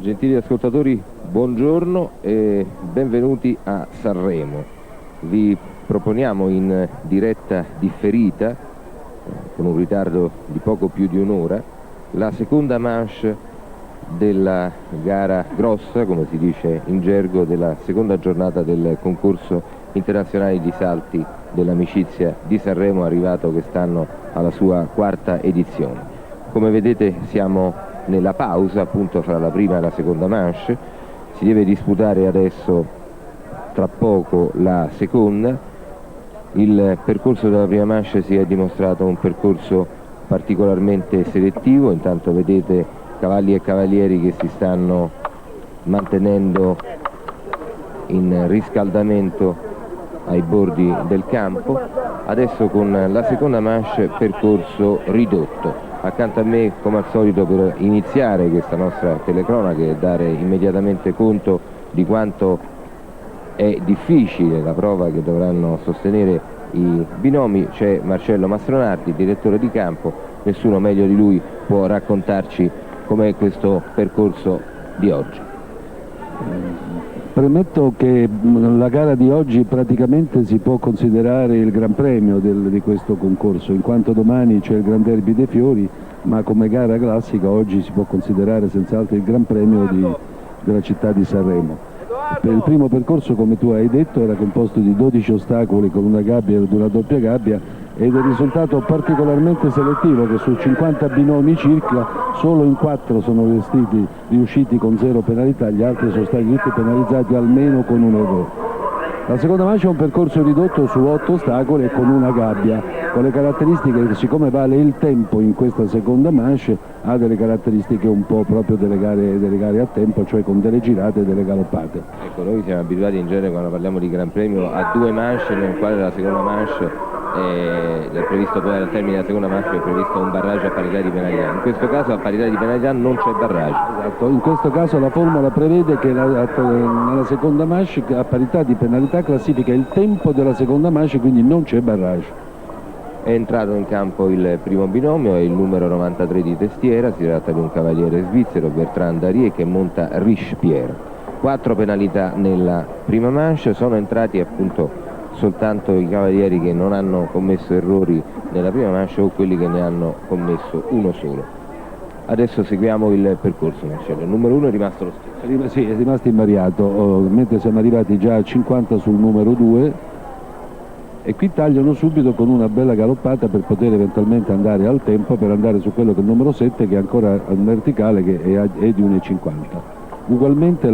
Gentili ascoltatori, buongiorno e benvenuti a Sanremo. Vi proponiamo in diretta differita, con un ritardo di poco più di un'ora, la seconda manche della gara grossa, come si dice in gergo, della seconda giornata del concorso internazionale di salti dell'amicizia di Sanremo, arrivato quest'anno alla sua quarta edizione. Come vedete siamo nella pausa appunto fra la prima e la seconda manche. Si deve disputare adesso tra poco la seconda. Il percorso della prima manche si è dimostrato un percorso particolarmente selettivo. Intanto vedete cavalli e cavalieri che si stanno mantenendo in riscaldamento ai bordi del campo. Adesso con la seconda manche percorso ridotto. Accanto a me, come al solito, per iniziare questa nostra telecronaca e dare immediatamente conto di quanto è difficile la prova che dovranno sostenere i binomi, c'è Marcello Mastronardi, direttore di campo. Nessuno meglio di lui può raccontarci com'è questo percorso di oggi. Premetto che la gara di oggi praticamente si può considerare il Gran Premio di questo concorso, in quanto domani c'è il Gran Derby dei Fiori, ma come gara classica oggi si può considerare senz'altro il Gran Premio della città di Sanremo. Per il primo percorso, come tu hai detto, era composto di 12 ostacoli con una gabbia ed una doppia gabbia, ed è risultato particolarmente selettivo che su 50 binomi circa solo in 4 sono riusciti con 0 penalità, gli altri sono stati tutti penalizzati almeno con un errore. La seconda manche è un percorso ridotto su 8 ostacoli e con una gabbia, con le caratteristiche che, siccome vale il tempo in questa seconda manche, ha delle caratteristiche un po' proprio delle gare a tempo, cioè con delle girate e delle galoppate. Ecco, noi siamo abituati in genere, quando parliamo di Gran Premio, a 2 manche, nel quale la seconda manche è previsto, poi al termine della seconda manche è previsto un barrage a parità di penalità. In questo caso a parità di penalità non c'è barrage. Esatto, in questo caso la formula prevede che nella seconda manche a parità di penalità classifica il tempo della seconda manche, quindi non c'è barrage. È entrato in campo il primo binomio, è il numero 93 di testiera, si tratta di un cavaliere svizzero, Bertrand Darier, che monta Richepierre. 4 penalità nella prima manche, sono entrati appunto soltanto i cavalieri che non hanno commesso errori nella prima manche o quelli che ne hanno commesso uno solo. Adesso seguiamo il percorso, Marcello. Il numero 1 è rimasto lo stesso. Sì, è rimasto invariato, mentre siamo arrivati già a 50 sul numero 2, e qui tagliano subito con una bella galoppata per poter eventualmente andare al tempo, per andare su quello che è il numero 7, che è ancora in verticale, che è di 1,50. Ugualmente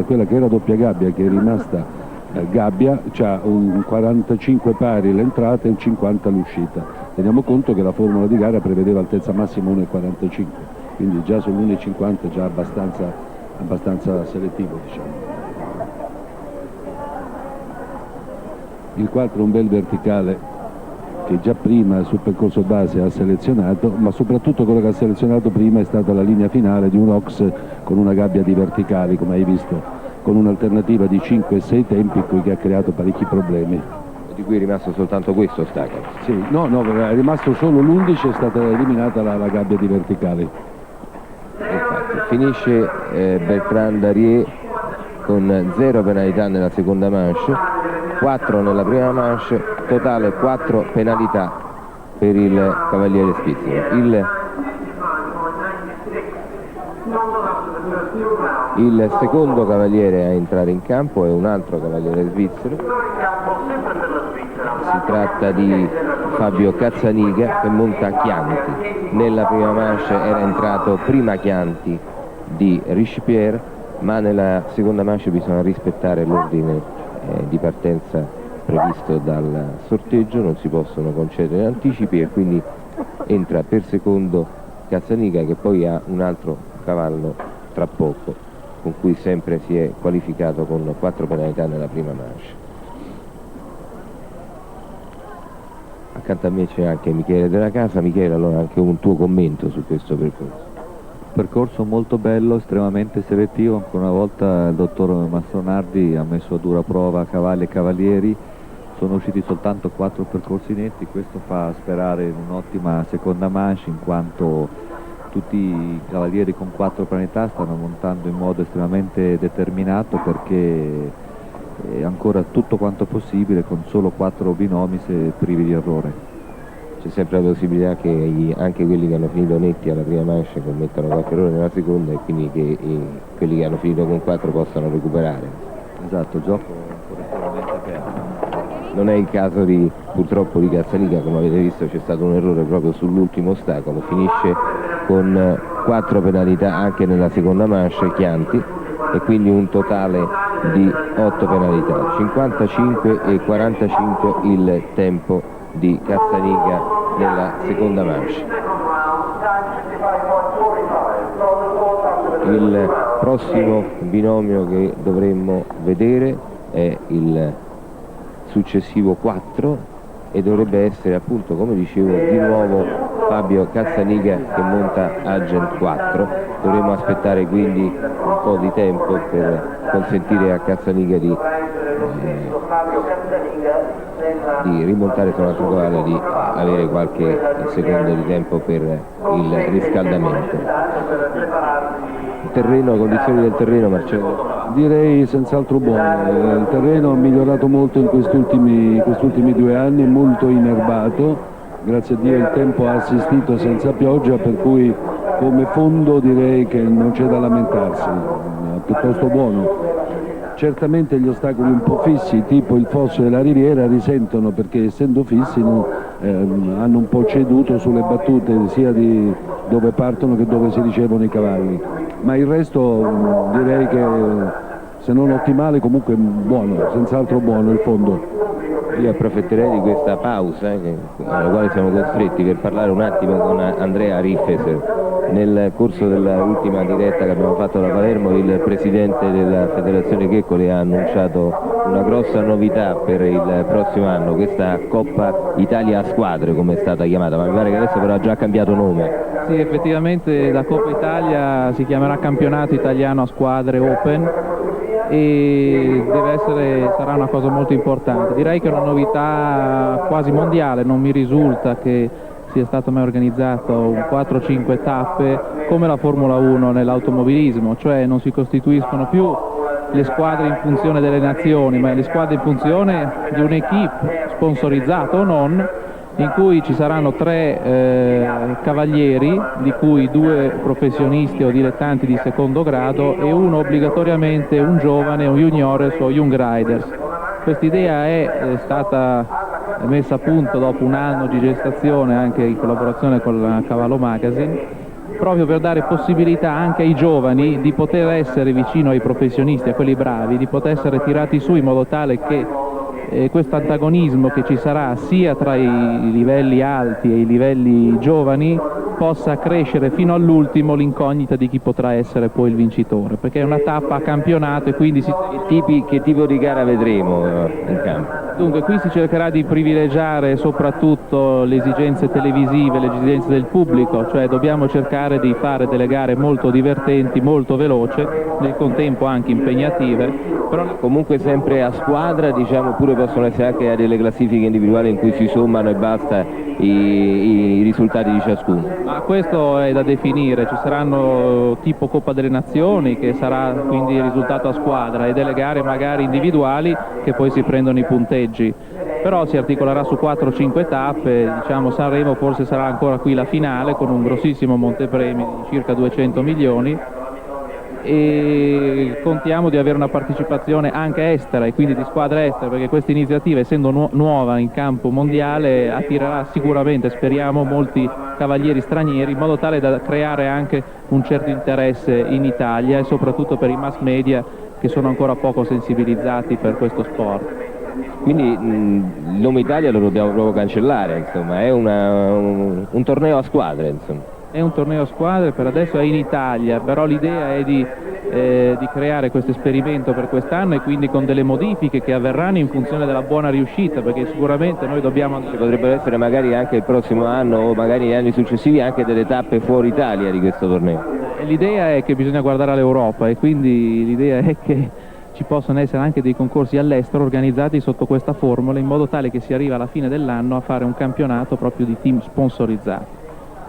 quella che era doppia gabbia, che è rimasta gabbia, c'ha un 45 pari l'entrata e un 50 l'uscita. Teniamo conto che la formula di gara prevedeva altezza massima 1,45, quindi già sull'1,50 già abbastanza selettivo, diciamo. Il 4 è un bel verticale che già prima sul percorso base ha selezionato, ma soprattutto quello che ha selezionato prima è stata la linea finale di un Ox con una gabbia di verticali, come hai visto, con un'alternativa di 5 e 6 tempi che ha creato parecchi problemi. Di cui è rimasto soltanto questo ostacolo? Sì, no, è rimasto solo l'11, è stata eliminata la gabbia di verticali. Infatti, finisce Bertrand Darier con 0 penalità nella seconda manche, 4 nella prima manche, totale 4 penalità per il cavaliere svizzero. Il secondo cavaliere a entrare in campo è un altro cavaliere svizzero, si tratta di Fabio Cazzaniga, che monta Chianti. Nella prima manche era entrato prima Chianti di Richepierre, ma nella seconda manche bisogna rispettare l'ordine di partenza previsto dal sorteggio, non si possono concedere anticipi, e quindi entra per secondo Cazzaniga, che poi ha un altro cavallo tra poco, con cui sempre si è qualificato con 4 penalità nella prima manche. Accanto a me c'è anche Michele Della Casa. Michele, allora anche un tuo commento su questo percorso. Percorso molto bello, estremamente selettivo. Ancora una volta il dottor Mastronardi ha messo a dura prova cavalli e cavalieri. Sono usciti soltanto 4 percorsi netti, questo fa sperare in un'ottima seconda manche, in quanto tutti i cavalieri con 4 penalità stanno montando in modo estremamente determinato, perché è ancora tutto quanto possibile con solo 4 binomi se privi di errore. C'è sempre la possibilità che anche quelli che hanno finito netti alla prima manche commettano qualche errore nella seconda, e quindi che quelli che hanno finito con 4 possano recuperare. Esatto, il gioco è ancora estremamente aperto. Non è il caso purtroppo di Cazzaniga, come avete visto c'è stato un errore proprio sull'ultimo ostacolo, finisce con 4 penalità anche nella seconda manche Chianti, e quindi un totale di 8 penalità, 55 e 45 il tempo di Cazzaniga nella seconda manche. Il prossimo binomio che dovremmo vedere è il successivo 4, e dovrebbe essere, appunto, come dicevo, di nuovo Fabio Cazzaniga che monta Agent 4. Dovremmo aspettare quindi un po' di tempo per consentire a Cazzaniga di rimontare su un altro cavallo, di avere qualche secondo di tempo per il riscaldamento. Il terreno, le condizioni del terreno, Marcello? Direi senz'altro buone. Il terreno ha migliorato molto in questi ultimi 2 anni, è molto inerbato, grazie a Dio il tempo ha assistito senza pioggia, per cui come fondo direi che non c'è da lamentarsi, è piuttosto buono. Certamente gli ostacoli un po' fissi, tipo il fosso e la riviera, risentono, perché essendo fissi hanno un po' ceduto sulle battute sia di dove partono che dove si ricevono i cavalli, ma il resto direi che, se non ottimale, comunque buono, senz'altro buono il fondo. Io approfitterei di questa pausa alla quale siamo costretti per parlare un attimo con Andrea Riffeser. Nel corso dell'ultima diretta che abbiamo fatto da Palermo, il presidente della Federazione Checcoli ha annunciato una grossa novità per il prossimo anno, questa Coppa Italia a squadre, come è stata chiamata, ma mi pare che adesso però ha già cambiato nome. Sì, effettivamente la Coppa Italia si chiamerà Campionato Italiano a Squadre Open, e sarà una cosa molto importante. Direi che è una novità quasi mondiale, non mi risulta che sia stato mai organizzato un 4-5 tappe come la Formula 1 nell'automobilismo, cioè non si costituiscono più le squadre in funzione delle nazioni, ma le squadre in funzione di un'equipe, sponsorizzata o non, in cui ci saranno 3 cavalieri, di cui 2 professionisti o dilettanti di secondo grado e uno obbligatoriamente un giovane, un juniores o young riders. Quest'idea è stata messa a punto dopo un anno di gestazione, anche in collaborazione con la Cavallo Magazine, proprio per dare possibilità anche ai giovani di poter essere vicino ai professionisti, a quelli bravi, di poter essere tirati su in modo tale che questo antagonismo che ci sarà sia tra i livelli alti e i livelli giovani possa crescere fino all'ultimo l'incognita di chi potrà essere poi il vincitore, perché è una tappa a campionato e quindi Che tipo di gara vedremo in campo? Dunque qui si cercherà di privilegiare soprattutto le esigenze televisive, le esigenze del pubblico, cioè dobbiamo cercare di fare delle gare molto divertenti, molto veloci, nel contempo anche impegnative, però comunque sempre a squadra, diciamo, oppure possono essere anche delle classifiche individuali in cui si sommano e basta i risultati di ciascuno. Ma questo è da definire, ci saranno tipo Coppa delle Nazioni, che sarà quindi il risultato a squadra, e delle gare magari individuali che poi si prendono i punteggi, però si articolerà su 4-5 tappe. Diciamo, Sanremo forse sarà ancora qui la finale con un grossissimo montepremi di circa 200 milioni, e contiamo di avere una partecipazione anche estera e quindi di squadre estere, perché questa iniziativa, essendo nuova in campo mondiale, attirerà sicuramente, speriamo, molti cavalieri stranieri, in modo tale da creare anche un certo interesse in Italia e soprattutto per i mass media, che sono ancora poco sensibilizzati per questo sport. Quindi il nome Italia lo dobbiamo proprio cancellare, insomma, è un torneo a squadre, insomma. È un torneo a squadre, per adesso è in Italia, però l'idea è di creare questo esperimento per quest'anno, e quindi con delle modifiche che avverranno in funzione della buona riuscita, perché sicuramente noi dobbiamo... Ci potrebbero essere magari anche il prossimo anno o magari negli anni successivi anche delle tappe fuori Italia di questo torneo. L'idea è che bisogna guardare all'Europa, e quindi l'idea è che ci possono essere anche dei concorsi all'estero organizzati sotto questa formula, in modo tale che si arriva alla fine dell'anno a fare un campionato proprio di team sponsorizzati.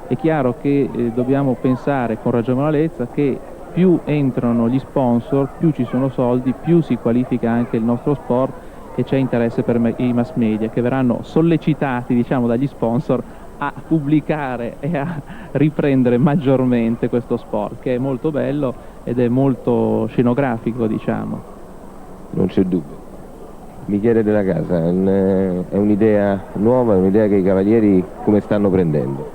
È chiaro che dobbiamo pensare con ragionevolezza che più entrano gli sponsor, più ci sono soldi, più si qualifica anche il nostro sport e c'è interesse per i mass media che verranno sollecitati, diciamo, dagli sponsor a pubblicare e a riprendere maggiormente questo sport, che è molto bello ed è molto scenografico, diciamo. Non c'è dubbio. Michele Della Casa, è un'idea nuova, è un'idea che i Cavalieri come stanno prendendo?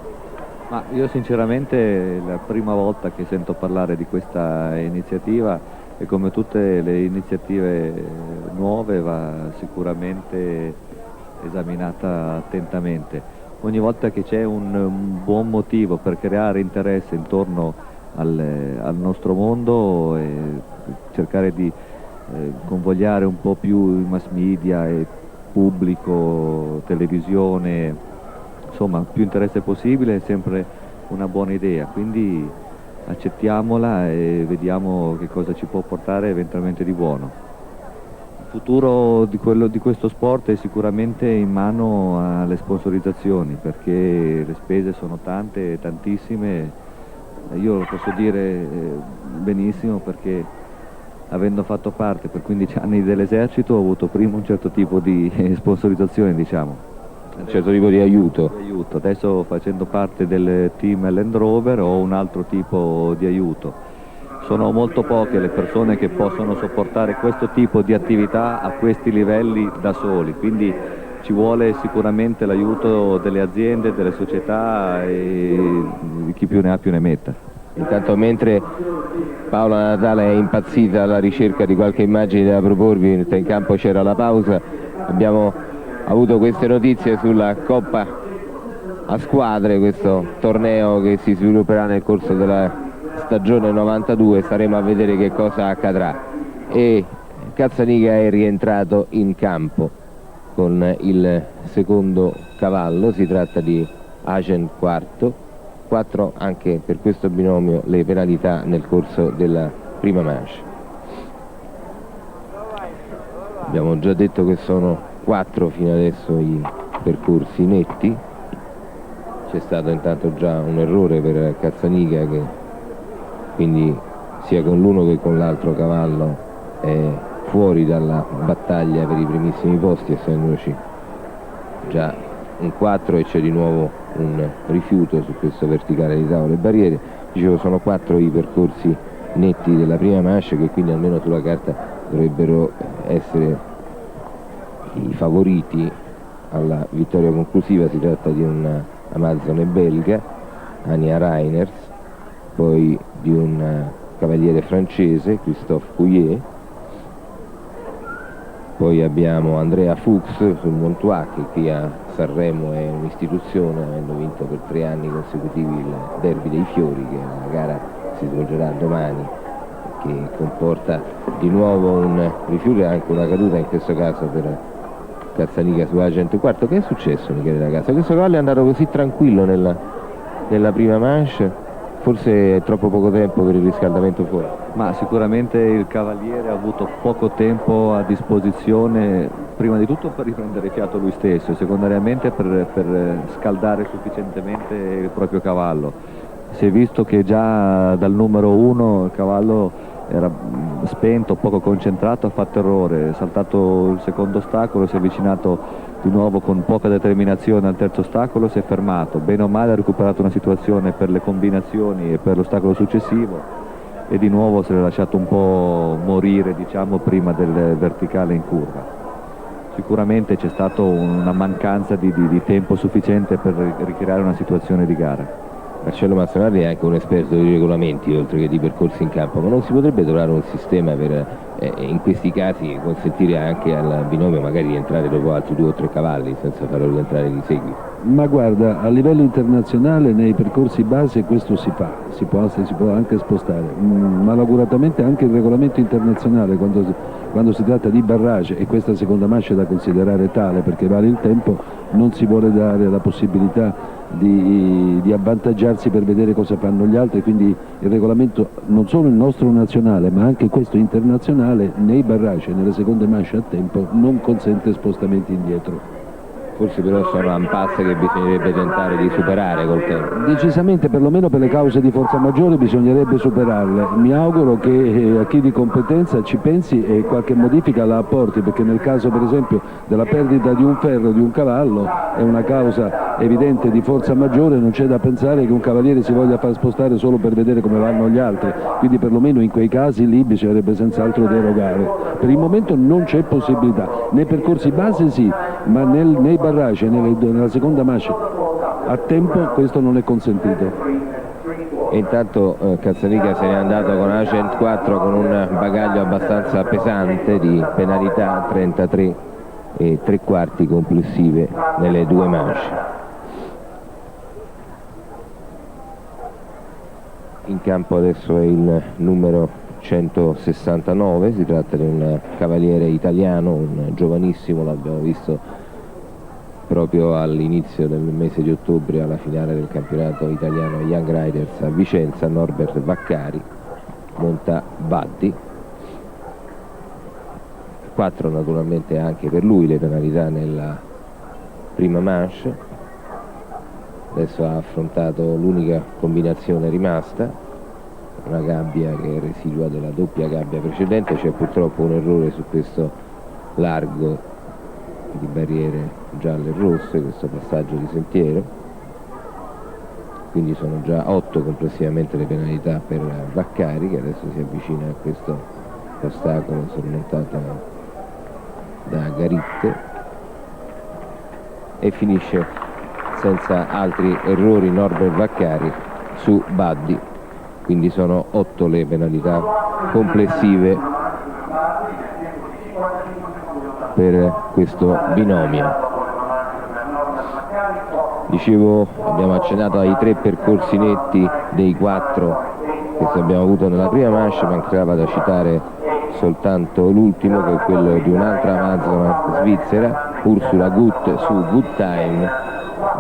Ma io sinceramente è la prima volta che sento parlare di questa iniziativa e come tutte le iniziative nuove va sicuramente esaminata attentamente. Ogni volta che c'è un buon motivo per creare interesse intorno al nostro mondo e cercare di convogliare un po' più i mass media e pubblico, televisione, insomma più interesse possibile è sempre una buona idea, quindi accettiamola e vediamo che cosa ci può portare eventualmente di buono. Il futuro di questo sport è sicuramente in mano alle sponsorizzazioni, perché le spese sono tante, tantissime. Io lo posso dire benissimo perché avendo fatto parte per 15 anni dell'esercito ho avuto prima un certo tipo di sponsorizzazione, diciamo. Un certo tipo di aiuto. Adesso facendo parte del team Land Rover ho un altro tipo di aiuto. Sono molto poche le persone che possono sopportare questo tipo di attività a questi livelli da soli, quindi ci vuole sicuramente l'aiuto delle aziende, delle società e di chi più ne ha più ne metta. Intanto mentre Paola Natale è impazzita alla ricerca di qualche immagine da proporvi, mentre in campo c'era la pausa, abbiamo avuto queste notizie sulla Coppa a squadre, questo torneo che si svilupperà nel corso della stagione 92, staremo a vedere che cosa accadrà. E Cazzanica è rientrato in campo con il secondo cavallo, si tratta di Agen IV, 4 anche per questo binomio le penalità nel corso della prima manche. Abbiamo già detto che sono 4 fino adesso i percorsi netti. C'è stato intanto già un errore per Cazzanica che quindi sia con l'uno che con l'altro cavallo è fuori dalla battaglia per i primissimi posti, essendoci già un 4 e c'è di nuovo un rifiuto su questo verticale di tavole e barriere. Dicevo, sono 4 i percorsi netti della prima manche che quindi almeno sulla carta dovrebbero essere i favoriti alla vittoria conclusiva. Si tratta di un amazzone belga, Ania Reiners, poi di un cavaliere francese, Christophe Pouillet, poi abbiamo Andrea Fuchs sul Montois, che qui a Sanremo è un'istituzione, avendo vinto per 3 anni consecutivi il Derby dei Fiori, che è una gara che si svolgerà domani, che comporta di nuovo un rifiuto e anche una caduta, in questo caso per Cazzanica su Agent IV. Che è successo, Michele Della Casa? Questo cavallo è andato così tranquillo nella prima manche, forse è troppo poco tempo per il riscaldamento fuori. Ma sicuramente il cavaliere ha avuto poco tempo a disposizione, prima di tutto per riprendere fiato lui stesso e secondariamente per scaldare sufficientemente il proprio cavallo. Si è visto che già dal numero 1 il cavallo era spento, poco concentrato, ha fatto errore, è saltato il secondo ostacolo, si è avvicinato di nuovo con poca determinazione al terzo ostacolo, si è fermato, bene o male ha recuperato una situazione per le combinazioni e per l'ostacolo successivo e di nuovo si è lasciato un po' morire, diciamo, prima del verticale in curva. Sicuramente c'è stata una mancanza di tempo sufficiente per ricreare una situazione di gara. Marcello Mazzonardi è anche un esperto di regolamenti oltre che di percorsi in campo, ma non si potrebbe trovare un sistema per in questi casi consentire anche al binomio magari di entrare dopo altri 2 o 3 cavalli senza farlo rientrare di seguito? Ma guarda, a livello internazionale nei percorsi base questo si fa, si può anche spostare, malauguratamente anche il regolamento internazionale quando si tratta di barrage, e questa seconda manche è da considerare tale perché vale il tempo, non si vuole dare la possibilità di avvantaggiarsi per vedere cosa fanno gli altri, quindi il regolamento, non solo il nostro nazionale ma anche questo internazionale, nei barrage e nelle seconde manche a tempo non consente spostamenti indietro. Forse però sono impasse che bisognerebbe tentare di superare col tempo. Decisamente, perlomeno per le cause di forza maggiore bisognerebbe superarle. Mi auguro che a chi di competenza ci pensi e qualche modifica la apporti, perché nel caso per esempio della perdita di un ferro di un cavallo è una causa evidente di forza maggiore, non c'è da pensare che un cavaliere si voglia far spostare solo per vedere come vanno gli altri, quindi perlomeno in quei casi lì bisognerebbe senz'altro derogare. Per il momento non c'è possibilità, nei percorsi base sì, ma nei barrage, nella seconda manche a tempo questo non è consentito. E intanto Calzanica se n'è andato con Agent 4 con un bagaglio abbastanza pesante di penalità, 33 e 3/4 complessive nelle due manche. In campo adesso è il numero 169, si tratta di un cavaliere italiano, un giovanissimo, l'abbiamo visto proprio all'inizio del mese di ottobre alla finale del campionato italiano Young Riders a Vicenza. Norbert Vaccari monta Buddy, 4 naturalmente anche per lui le penalità nella prima manche. Adesso ha affrontato l'unica combinazione rimasta, una gabbia che è residua della doppia gabbia precedente. C'è purtroppo un errore su questo largo di barriere gialle e rosse, questo passaggio di sentiero, quindi sono già 8 complessivamente le penalità per Vaccari, che adesso si avvicina a questo ostacolo sormontato da Garitte e finisce senza altri errori Norbert Vaccari su Buddy, quindi sono 8 le penalità complessive per questo binomio. Dicevo, abbiamo accennato ai 3 percorsi netti dei 4 che abbiamo avuto nella prima manche, mancava da citare soltanto l'ultimo, che è quello di un'altra amazzona svizzera, Ursula Gutt su Good Time,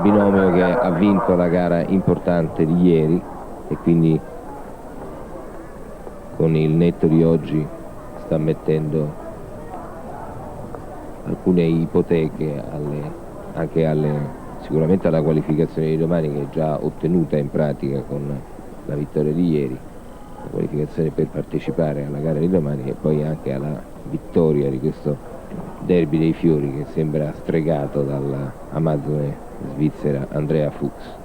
binomio che ha vinto la gara importante di ieri e quindi con il netto di oggi sta mettendo alcune ipoteche sicuramente alla qualificazione di domani, che è già ottenuta in pratica con la vittoria di ieri, la qualificazione per partecipare alla gara di domani, e poi anche alla vittoria di questo derby dei fiori che sembra stregato dalla amazzone svizzera Andrea Fuchs.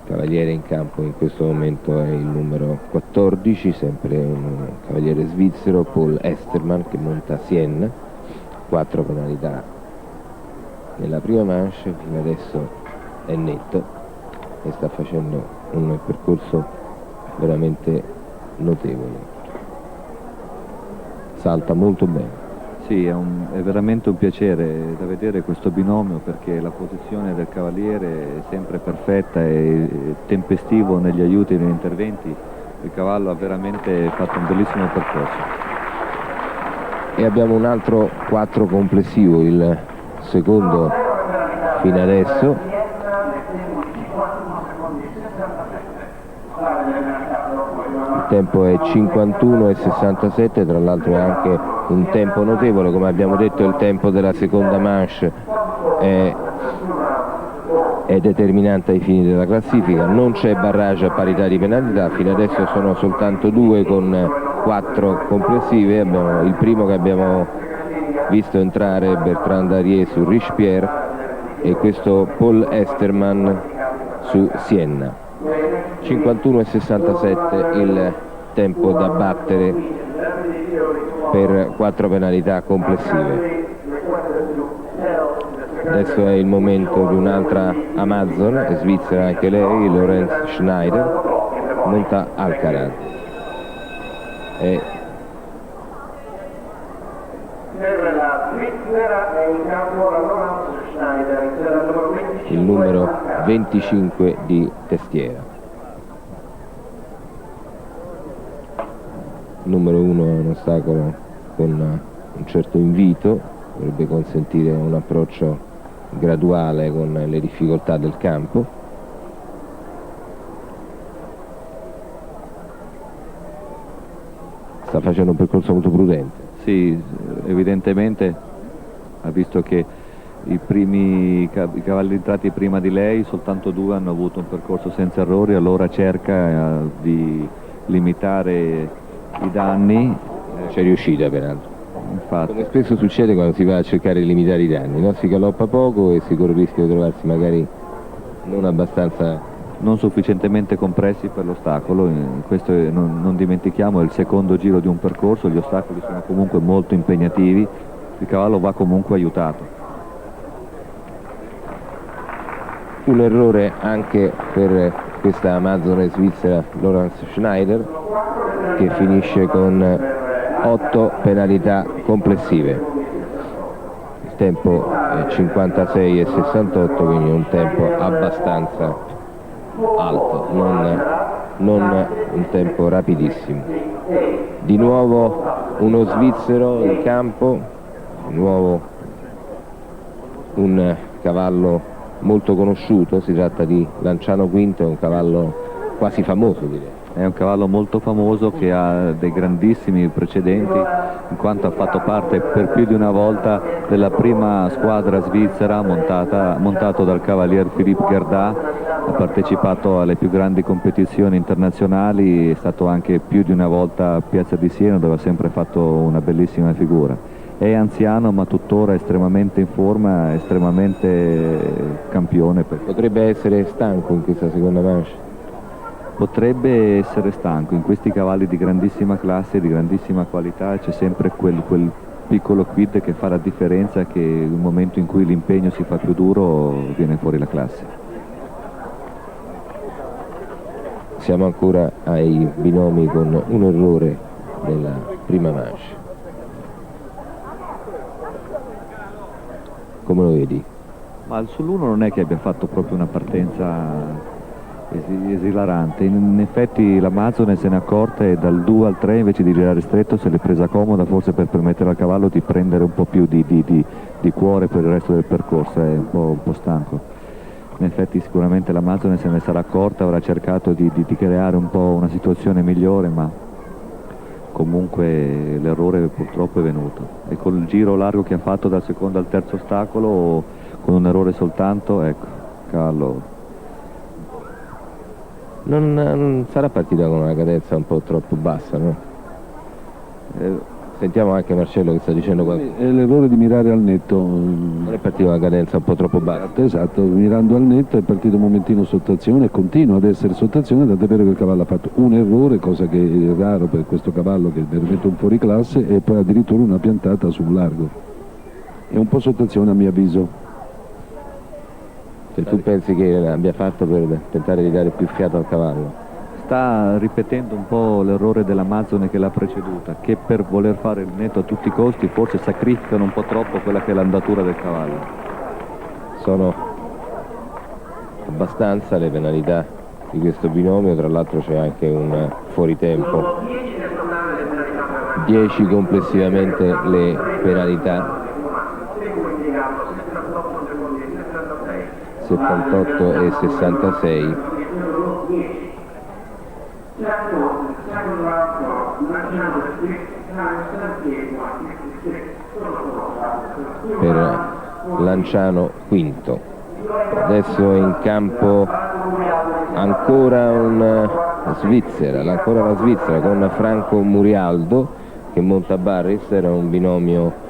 Cavaliere in campo in questo momento è il numero 14, sempre un cavaliere svizzero, Paul Esterman, che monta Sienne, 4 penalità nella prima manche, fino adesso è netto e sta facendo un percorso veramente notevole, salta molto bene. Sì, è veramente un piacere da vedere questo binomio, perché la posizione del cavaliere è sempre perfetta e tempestivo negli aiuti e negli interventi. Il cavallo ha veramente fatto un bellissimo percorso. E abbiamo un altro 4 complessivo, il secondo fino adesso. Il tempo è 51,67, tra l'altro è anche un tempo notevole, come abbiamo detto il tempo della seconda manche è determinante ai fini della classifica. Non c'è barrage a parità di penalità, fino adesso sono soltanto 2 con 4 complessive. Abbiamo il primo che abbiamo visto entrare, Bertrand Darier su Richepierre, e questo Paul Esterman su Siena. 51,67 il tempo da battere per 4 penalità complessive. Adesso è il momento di un'altra Amazon, svizzera anche lei, Lorenz Schneider, monta Alcaraz. Il numero 25 di testiera. Il numero 1 è un ostacolo con un certo invito, dovrebbe consentire un approccio graduale con le difficoltà del campo. Sta facendo un percorso molto prudente. Sì, evidentemente ha visto che i cavalli entrati prima di lei, soltanto 2 hanno avuto un percorso senza errori, allora cerca di limitare i danni. C'è riuscita peraltro. Infatti. Come spesso succede quando si va a cercare di limitare i danni, no? Si galoppa poco e si corre il rischio di trovarsi magari non sufficientemente compressi per l'ostacolo. Questo non dimentichiamo, è il secondo giro di un percorso, gli ostacoli sono comunque molto impegnativi, il cavallo va comunque aiutato. Un errore anche per questa amazone svizzera Laurence Schneider, che finisce con 8 penalità complessive. Il tempo è 56,68, quindi un tempo abbastanza alto, non un tempo rapidissimo. Di nuovo uno svizzero in campo, di nuovo un cavallo molto conosciuto, si tratta di Lanciano Quinto, un cavallo quasi famoso, direi. È un cavallo molto famoso che ha dei grandissimi precedenti, in quanto ha fatto parte per più di una volta della prima squadra svizzera montato dal cavalier Philippe Gerda, ha partecipato alle più grandi competizioni internazionali, è stato anche più di una volta a Piazza di Siena, dove ha sempre fatto una bellissima figura. È anziano ma tuttora estremamente in forma, estremamente campione. Potrebbe essere stanco in questa seconda manche? Potrebbe essere stanco, in questi cavalli di grandissima classe, di grandissima qualità c'è sempre quel piccolo quid che fa la differenza, che nel momento in cui l'impegno si fa più duro viene fuori la classe. Siamo ancora ai binomi con un errore nella prima manche. Come lo vedi? Ma sull'1 non è che abbia fatto proprio una partenza esilarante, in effetti l'Amazone se n'è accorta e dal 2 al 3 invece di girare stretto se l'è presa comoda, forse per permettere al cavallo di prendere un po' più di cuore per il resto del percorso, è un po' stanco. In effetti sicuramente l'Amazone se ne sarà accorta, avrà cercato di creare un po' una situazione migliore, ma comunque l'errore purtroppo è venuto, e col giro largo che ha fatto dal secondo al terzo ostacolo, con un errore soltanto, ecco, cavallo non sarà partita con una cadenza un po' troppo bassa, no? Sentiamo anche Marcello che sta dicendo qualcosa. È l'errore di mirare al netto. Non è partita una cadenza un po' troppo bassa? Esatto, mirando al netto è partito un momentino sotto azione e continua ad essere sotto azione, tant'è vero che il cavallo ha fatto un errore, cosa che è raro per questo cavallo che è veramente un fuoriclasse, e poi addirittura una piantata sul largo. È un po' sotto azione a mio avviso. Se tu pensi che abbia fatto per tentare di dare più fiato al cavallo? Sta ripetendo un po' l'errore dell'Amazone che l'ha preceduta, che per voler fare il netto a tutti i costi forse sacrificano un po' troppo quella che è l'andatura del cavallo. Sono abbastanza le penalità di questo binomio, tra l'altro c'è anche un fuoritempo. 10 complessivamente le penalità, 78 e 66. Per Lanciano Quinto. Adesso è in campo ancora la Svizzera con Franco Murialdo che monta Barris. Era un binomio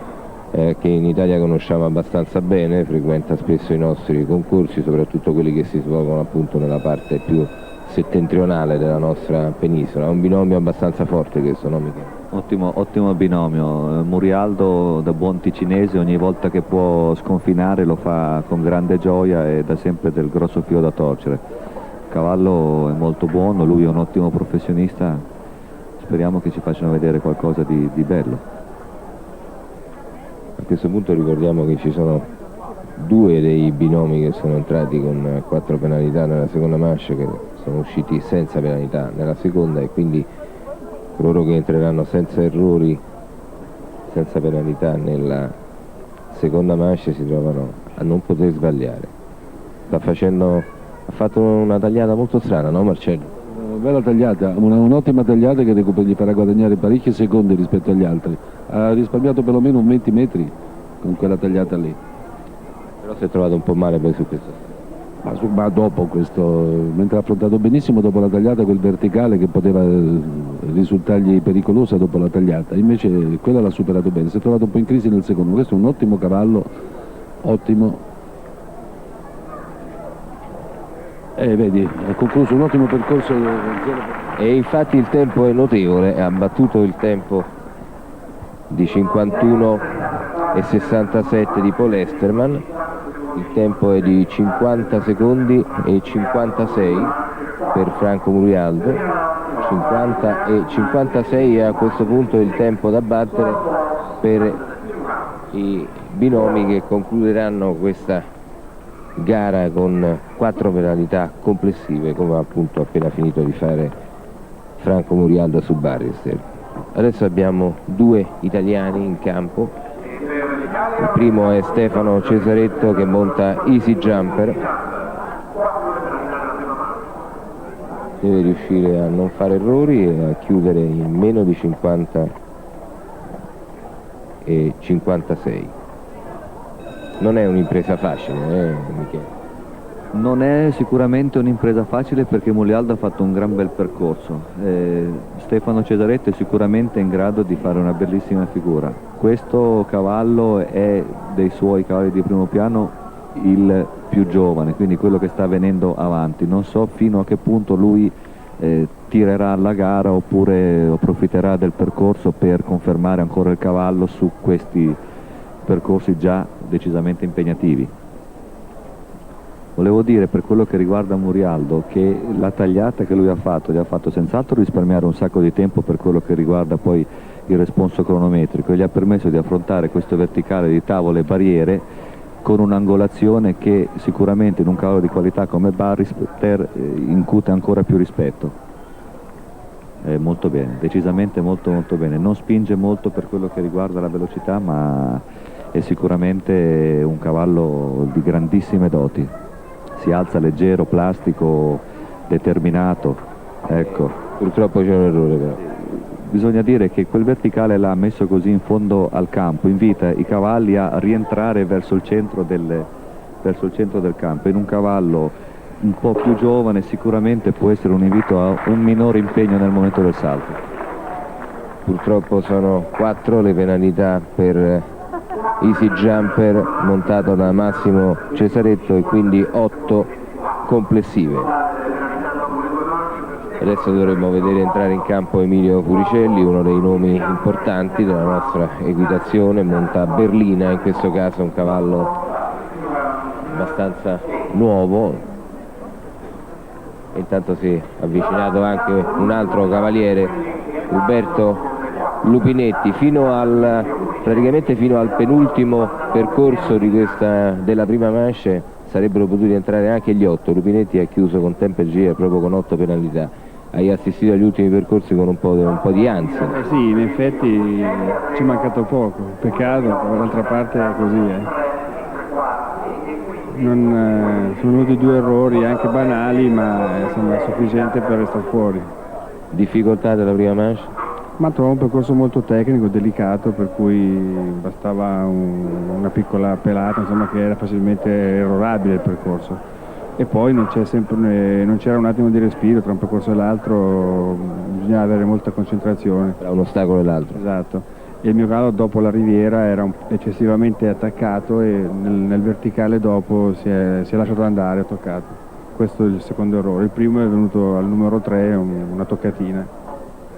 che in Italia conosciamo abbastanza bene, frequenta spesso i nostri concorsi, soprattutto quelli che si svolgono appunto nella parte più settentrionale della nostra penisola. È un binomio abbastanza forte questo, no Michele? Ottimo binomio. Murialdo, da buon ticinese, ogni volta che può sconfinare lo fa con grande gioia e dà sempre del grosso filo da torcere. Il cavallo è molto buono, lui è un ottimo professionista, speriamo che ci facciano vedere qualcosa di bello. A questo punto ricordiamo che ci sono 2 dei binomi che sono entrati con 4 penalità nella seconda manche, che sono usciti senza penalità nella seconda, e quindi coloro che entreranno senza errori, senza penalità nella seconda manche si trovano a non poter sbagliare. Ha fatto una tagliata molto strana, no Marcello? bella tagliata, un'ottima tagliata che gli farà guadagnare parecchi secondi rispetto agli altri. Ha risparmiato perlomeno un 20 metri con quella tagliata lì. Però si è trovato un po' male poi su questo. Ma dopo questo, mentre ha affrontato benissimo dopo la tagliata quel verticale che poteva risultargli pericolosa dopo la tagliata, invece quella l'ha superato bene, si è trovato un po' in crisi nel secondo. Questo è un ottimo cavallo, ottimo. Vedi, ha concluso un ottimo percorso. E infatti il tempo è notevole, ha battuto il tempo di 51,67 di Paul Esterman, il tempo è di 50 secondi e 56 per Franco Murialdo, 50 e 56 è a questo punto il tempo da battere per i binomi che concluderanno questa gara con 4 penalità complessive, come appunto appena finito di fare Franco Murialdo su Barrister. Adesso abbiamo 2 italiani in campo. Il primo è Stefano Cesaretto che monta Easy Jumper, deve riuscire a non fare errori e a chiudere in meno di 50 e 56. Non è un'impresa facile, Michele? Non è sicuramente un'impresa facile perché Murialdo ha fatto un gran bel percorso. Stefano Cesaretto è sicuramente in grado di fare una bellissima figura. Questo cavallo è dei suoi cavalli di primo piano il più giovane, quindi quello che sta venendo avanti. Non so fino a che punto lui tirerà la gara oppure approfitterà del percorso per confermare ancora il cavallo su questi percorsi già decisamente impegnativi. Volevo dire, per quello che riguarda Murialdo, che la tagliata che lui ha fatto gli ha fatto senz'altro risparmiare un sacco di tempo per quello che riguarda poi il responso cronometrico e gli ha permesso di affrontare questo verticale di tavole e barriere con un'angolazione che sicuramente in un cavallo di qualità come Barrister incute ancora più rispetto. Molto bene, decisamente molto bene. Non spinge molto per quello che riguarda la velocità, ma è sicuramente un cavallo di grandissime doti. Si alza leggero, plastico, determinato. Ecco. Purtroppo c'è un errore però. Bisogna dire che quel verticale l'ha messo così in fondo al campo, invita i cavalli a rientrare verso il centro del campo. In un cavallo un po' più giovane sicuramente può essere un invito a un minore impegno nel momento del salto. Purtroppo sono 4 le penalità per Easy Jumper montato da Massimo Cesaretto e quindi 8 complessive. Adesso dovremmo vedere entrare in campo Emilio Furicelli, uno dei nomi importanti della nostra equitazione, monta Berlina, in questo caso un cavallo abbastanza nuovo. Intanto si è avvicinato anche un altro cavaliere, Uberto Lupinetti, praticamente fino al penultimo percorso della prima manche sarebbero potuti entrare anche gli 8. Lupinetti ha chiuso con tempo e gira proprio con 8 penalità. Hai assistito agli ultimi percorsi con un po' di ansia. Sì, in effetti ci è mancato poco, peccato, dall'altra parte è così. Sono venuti 2 errori anche banali, ma insomma è sufficiente per restare fuori. Difficoltà della prima manche? Ma trovo un percorso molto tecnico, delicato, per cui bastava una piccola pelata, insomma, che era facilmente errorabile il percorso. E poi non c'era un attimo di respiro tra un percorso e l'altro, bisognava avere molta concentrazione. Tra un ostacolo e l'altro. Esatto. E il mio cavallo dopo la riviera era eccessivamente attaccato e nel verticale dopo si è lasciato andare, ha toccato. Questo è il secondo errore. Il primo è venuto al numero 3, una toccatina.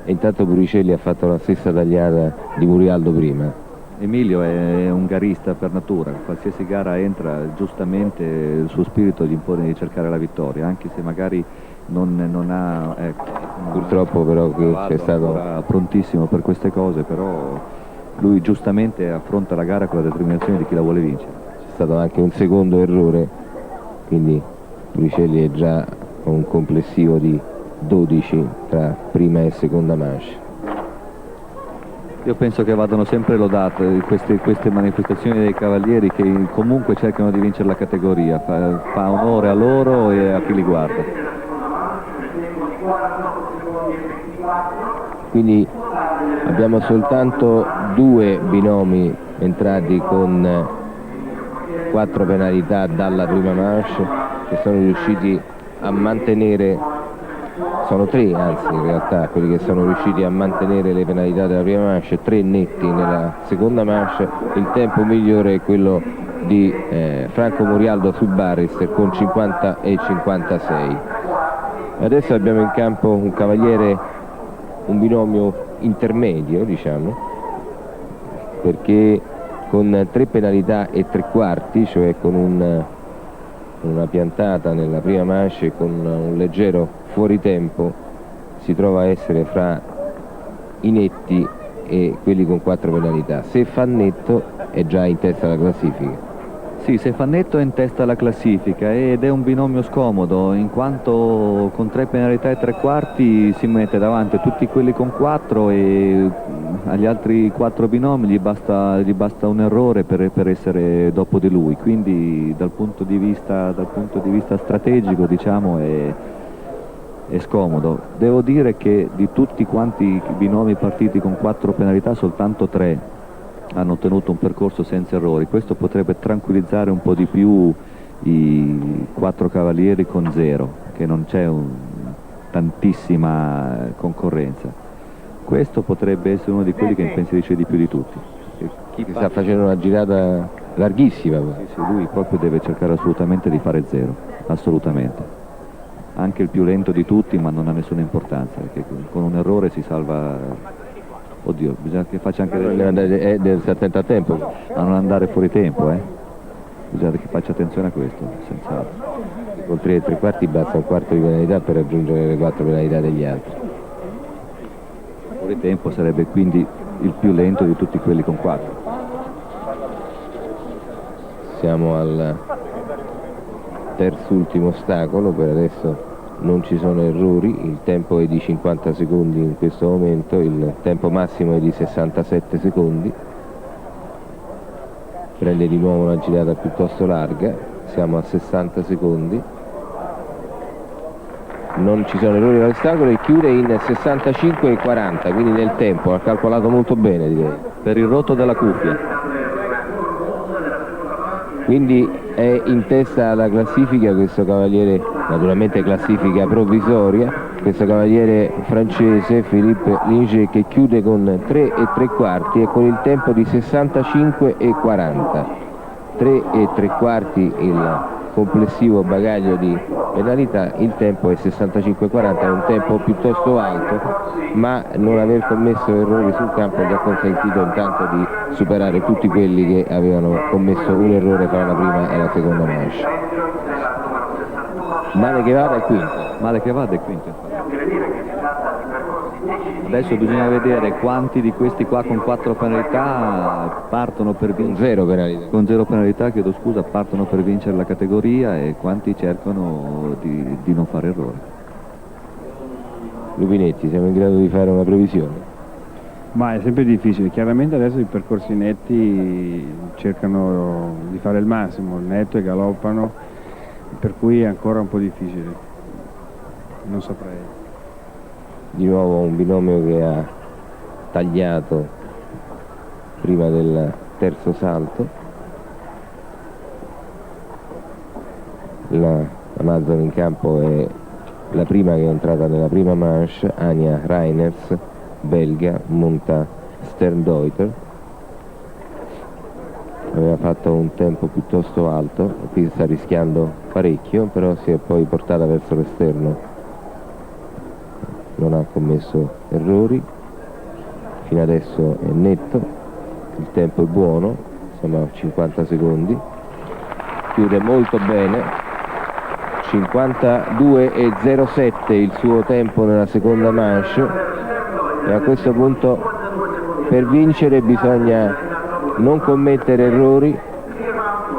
E intanto Furicelli ha fatto la stessa tagliata di Murialdo prima. Emilio è un garista per natura, qualsiasi gara entra giustamente il suo spirito gli impone di cercare la vittoria, anche se magari non ha... Purtroppo però che c'è stato... prontissimo per queste cose, però lui giustamente affronta la gara con la determinazione di chi la vuole vincere. C'è stato anche un secondo errore, quindi Furicelli è già con un complessivo di 12 tra prima e seconda manche. Io penso che vadano sempre lodate queste manifestazioni dei cavalieri che comunque cercano di vincere la categoria, fa onore a loro e a chi li guarda. quindi abbiamo soltanto 2 binomi entrati con 4 penalità dalla prima manche che sono riusciti a mantenere, sono 3 anzi in realtà quelli che sono riusciti a mantenere le penalità della prima manche, 3 netti nella seconda manche. Il tempo migliore è quello di Franco Murialdo su Barris con 50 e 56. Adesso abbiamo in campo un cavaliere, un binomio intermedio diciamo, perché con 3 penalità e 3 quarti, cioè con una piantata nella prima manche e con un leggero fuoritempo, si trova a essere fra i netti e quelli con 4 penalità. Se fa netto è già in testa alla classifica. Sì, se fa netto è in testa alla classifica ed è un binomio scomodo, in quanto con 3 penalità e 3 quarti si mette davanti tutti quelli con 4 e agli altri 4 binomi gli basta un errore per essere dopo di lui, quindi dal punto di vista strategico diciamo è scomodo. Devo dire che di tutti quanti i binomi partiti con 4 penalità soltanto 3 hanno ottenuto un percorso senza errori. Questo potrebbe tranquillizzare un po' di più i 4 cavalieri con 0, che non c'è tantissima concorrenza. Questo potrebbe essere uno di quelli che impensierisce di più di tutti. Chi sta facendo una girata larghissima. Sì, lui proprio deve cercare assolutamente di fare 0, assolutamente. Anche il più lento di tutti, ma non ha nessuna importanza, perché con un errore si salva. Oddio, bisogna che faccia anche deve stare attento a tempo, a non andare fuori tempo, bisogna che faccia attenzione a questo, senz'altro. Con 3 e 3 quarti basta un quarto di penalità per raggiungere le 4 penalità degli altri. Fuori tempo sarebbe quindi il più lento di tutti quelli con 4. Siamo al terzultimo ostacolo, per adesso non ci sono errori, il tempo è di 50 secondi in questo momento, il tempo massimo è di 67 secondi. Prende di nuovo una girata piuttosto larga, siamo a 60 secondi, non ci sono errori all'ostacolo e chiude in 65 e 40, quindi nel tempo ha calcolato molto bene, direi. Per il rotto della cuffia. Quindi è in testa alla classifica questo cavaliere, naturalmente classifica provvisoria, questo cavaliere francese Philippe Linger, che chiude con 3 e 3 quarti e con il tempo di 65 e 40. 3 e 3 quarti il complessivo bagaglio di penalità, il tempo è 65-40, è un tempo piuttosto alto, ma non aver commesso errori sul campo gli ha consentito intanto di superare tutti quelli che avevano commesso un errore fra la prima e la seconda manche. Male che vada è quinto. Male che vada è quinto. Adesso bisogna vedere quanti di questi qua con 4 penalità partono per vincere. Con 0 penalità, chiedo scusa, partono per vincere la categoria e quanti cercano di non fare errori. Lupinetti, siamo in grado di fare una previsione? Ma è sempre difficile, chiaramente adesso i percorsi netti cercano di fare il massimo, il netto e galoppano, per cui è ancora un po' difficile, non saprei. Di nuovo un binomio che ha tagliato prima del terzo salto. La Amazon in campo è la prima che è entrata nella prima manche, Anja Reiners, belga, monta Sterndeuter. Aveva fatto un tempo piuttosto alto, qui sta rischiando parecchio, però si è poi portata verso l'esterno. Non ha commesso errori, fino adesso è netto, il tempo è buono, siamo a 50 secondi, chiude molto bene, 52,07 il suo tempo nella seconda manche, e a questo punto per vincere bisogna non commettere errori,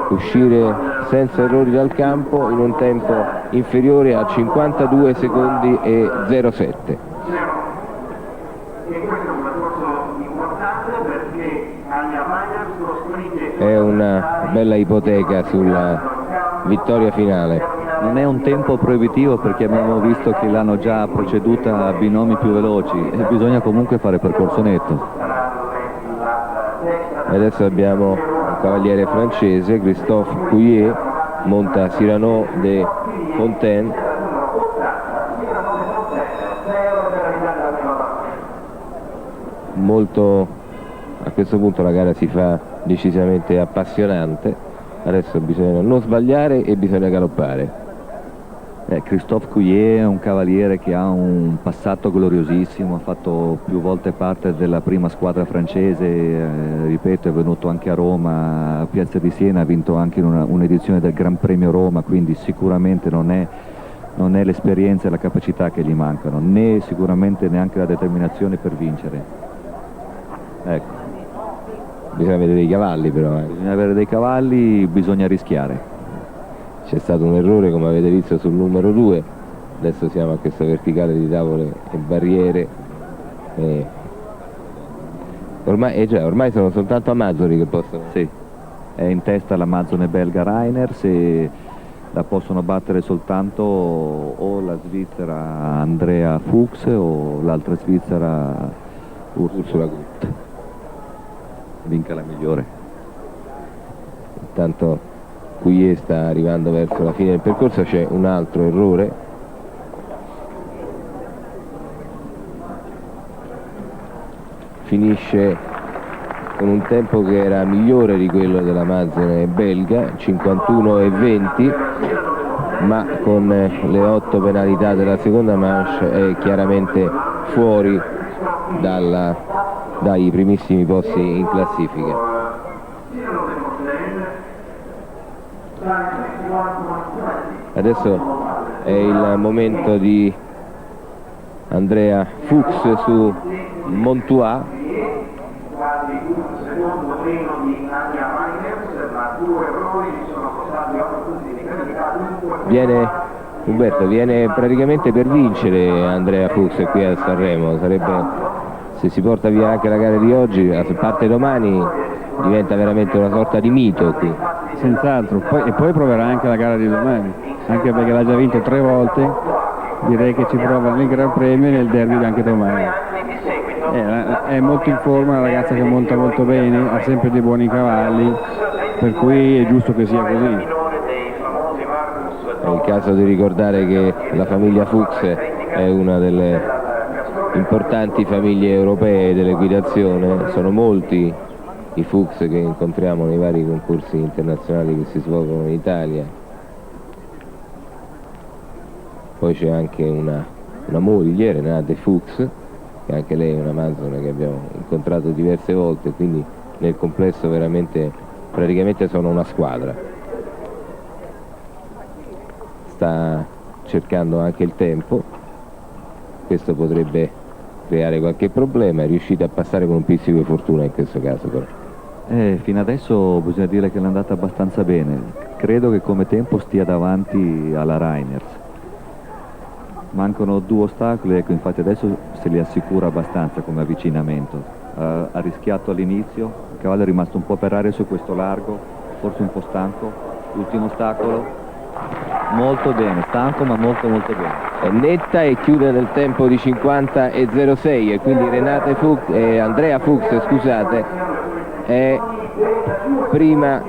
uscire senza errori dal campo in un tempo inferiore a 52 secondi e 07. È una bella ipoteca sulla vittoria finale. Non è un tempo proibitivo perché abbiamo visto che l'hanno già preceduta a binomi più veloci e bisogna comunque fare percorso netto. Adesso abbiamo un cavaliere francese, Christophe Couillet, monta Cyrano de Fontaine. Molto, a questo punto la gara si fa decisamente appassionante. Adesso bisogna non sbagliare e bisogna galoppare. Christophe Couillet è un cavaliere che ha un passato gloriosissimo, ha fatto più volte parte della prima squadra francese, ripeto, è venuto anche a Roma, a Piazza di Siena, ha vinto anche in un'edizione del Gran Premio Roma, quindi sicuramente non è l'esperienza e la capacità che gli mancano, né sicuramente neanche la determinazione per vincere. Ecco. Bisogna vedere dei cavalli però. Bisogna avere dei cavalli, bisogna rischiare. C'è stato un errore, come avete visto, sul numero 2. Adesso siamo a questa verticale di tavole e barriere. Ormai sono soltanto Amazzoni che possono... Sì, è in testa l'Amazzone belga Reiners e la possono battere soltanto o la svizzera Andrea Fuchs o l'altra svizzera Ursula Gut. Vinca la migliore. Intanto Couillet sta arrivando verso la fine del percorso, c'è un altro errore. Finisce con un tempo che era migliore di quello dell'Amazzone belga, 51,20, ma con le 8 penalità della seconda manche è chiaramente fuori dai primissimi posti in classifica. Adesso è il momento di Andrea Fuchs su Montois. Viene praticamente per vincere Andrea Fuchs qui a Sanremo. Sarebbe, se si porta via anche la gara di oggi, a parte domani, diventa veramente una sorta di mito qui. Senz'altro, e poi proverà anche la gara di domani, anche perché l'ha già vinto 3 volte, direi che ci prova nel Gran Premio e nel derby anche domani. È molto in forma, una ragazza che monta molto bene, ha sempre dei buoni cavalli, per cui è giusto che sia così. È il caso di ricordare che la famiglia Fuchs è una delle importanti famiglie europee dell'equitazione, sono molti i Fuchs che incontriamo nei vari concorsi internazionali che si svolgono in Italia. Poi c'è anche una moglie, Renate Fuchs, che anche lei è una Amazzone che abbiamo incontrato diverse volte, quindi nel complesso praticamente sono una squadra. Sta cercando anche il tempo, questo potrebbe creare qualche problema, è riuscita a passare con un pizzico di fortuna in questo caso però. Fino adesso bisogna dire che è andata abbastanza bene, credo che come tempo stia davanti alla Reiners. Mancano 2 ostacoli, ecco, infatti adesso se li assicura abbastanza come avvicinamento. Ha rischiato all'inizio, il cavallo è rimasto un po' per aria su questo largo, forse un po' stanco. L'ultimo ostacolo, molto bene, stanco ma molto bene. È netta e chiude nel tempo di 50,06 e quindi Andrea Fuchs, scusate, è prima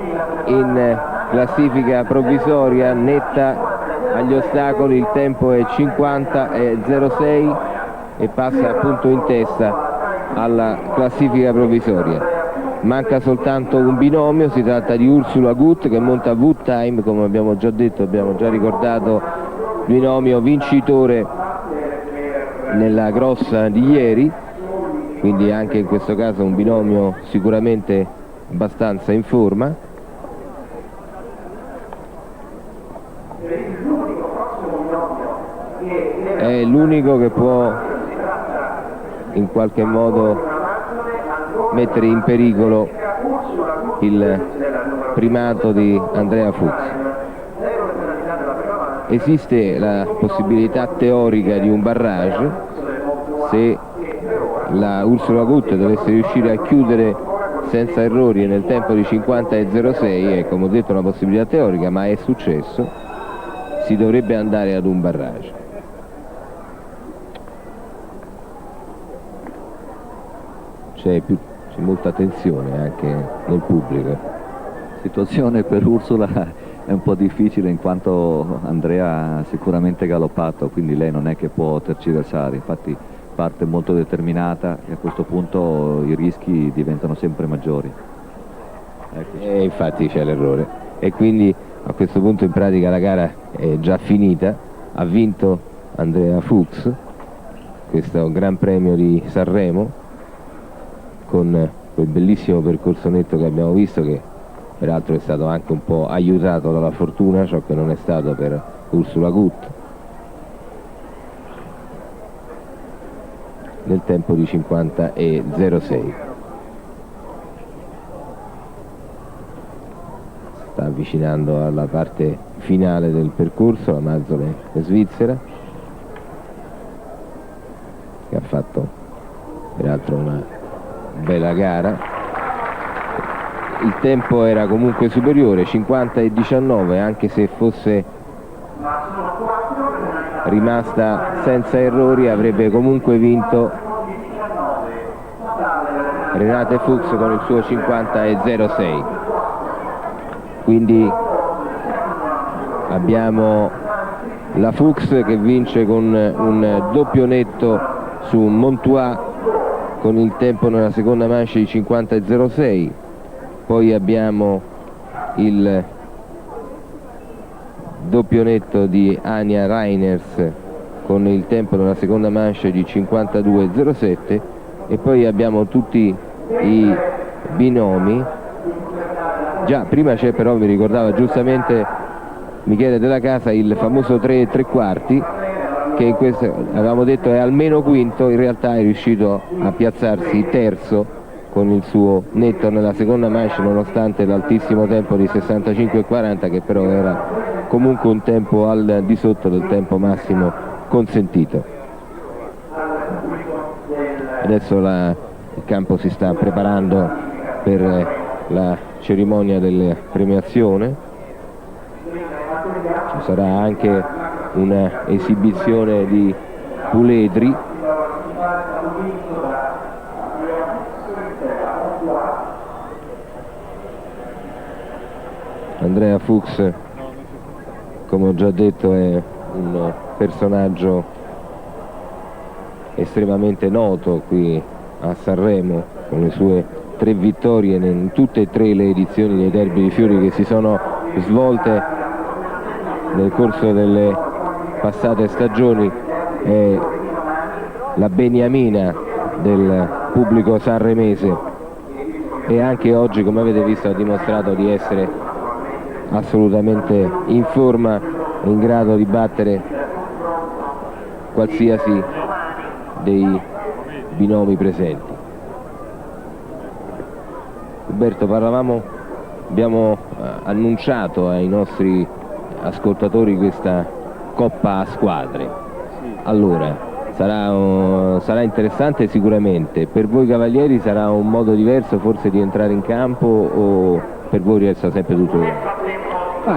in classifica provvisoria, netta agli ostacoli, il tempo è 50,06 e passa appunto in testa alla classifica provvisoria. Manca soltanto un binomio, si tratta di Ursula Gut che monta Wood Time, come abbiamo già detto, abbiamo già ricordato, binomio vincitore nella grossa di ieri, quindi anche in questo caso un binomio sicuramente abbastanza in forma. È l'unico che può in qualche modo mettere in pericolo il primato di Andrea Fuchs. Esiste la possibilità teorica di un barrage se la Ursula Gut dovesse riuscire a chiudere senza errori nel tempo di 50,06, è come ho detto una possibilità teorica, ma è successo. si dovrebbe andare ad un barrage. C'è molta tensione anche nel pubblico. La situazione per Ursula è un po' difficile in quanto Andrea ha sicuramente galoppato, quindi lei non è che può tergiversare, infatti parte molto determinata e a questo punto i rischi diventano sempre maggiori. E infatti c'è l'errore e quindi a questo punto in pratica la gara è già finita, ha vinto Andrea Fuchs questo Gran Premio di Sanremo con quel bellissimo percorso netto che abbiamo visto, che peraltro è stato anche un po' aiutato dalla fortuna, ciò che non è stato per Ursula Guth, nel tempo di 50,06. Sta avvicinando alla parte finale del percorso la Mazzole svizzera, che ha fatto peraltro una bella gara. Il tempo era comunque superiore, 50,19, anche se fosse rimasta senza errori avrebbe comunque vinto Renate Fuchs con il suo 50,06. Quindi abbiamo la Fuchs che vince con un doppio netto su Montois con il tempo nella seconda manche di 50,06. Poi abbiamo il doppio netto di Anja Reiners con il tempo nella seconda manche di 52,07 e poi abbiamo tutti i binomi. Già prima c'è, però mi ricordava giustamente Michele Della Casa, il famoso 3,75 che in questo avevamo detto è almeno quinto, in realtà è riuscito a piazzarsi terzo con il suo netto nella seconda manche, nonostante l'altissimo tempo di 65,40, che però era comunque un tempo al di sotto del tempo massimo consentito. Adesso il campo si sta preparando per la cerimonia della premiazione, ci sarà anche una esibizione di puledri. Andrea Fuchs, come ho già detto, è un personaggio estremamente noto qui a Sanremo, con le sue 3 vittorie in tutte e 3 le edizioni dei Derby di Fiori che si sono svolte nel corso delle passate stagioni. È la beniamina del pubblico sanremese e anche oggi, come avete visto, ha dimostrato di essere assolutamente in forma e in grado di battere qualsiasi dei binomi presenti. Roberto, abbiamo annunciato ai nostri ascoltatori questa Coppa a squadre. Allora, sarà interessante sicuramente. Per voi cavalieri sarà un modo diverso forse di entrare in campo, o per voi resta sempre tutto uguale?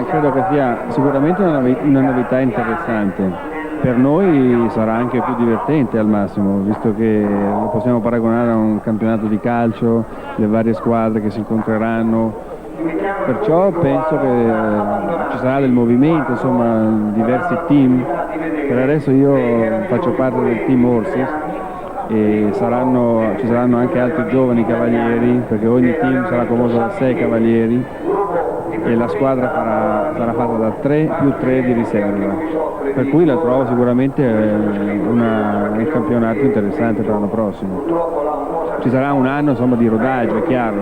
Credo che sia sicuramente una novità interessante. Per noi sarà anche più divertente al massimo, visto che lo possiamo paragonare a un campionato di calcio, le varie squadre che si incontreranno. Perciò penso che ci sarà del movimento, insomma, diversi team. Per adesso io faccio parte del team Horses e ci saranno anche altri giovani cavalieri, perché ogni team sarà composto da 6 cavalieri e la squadra sarà fatta da 3 più 3 di riserva, per cui la trovo sicuramente un campionato interessante per l'anno prossimo. Ci sarà un anno, insomma, di rodaggio, è chiaro.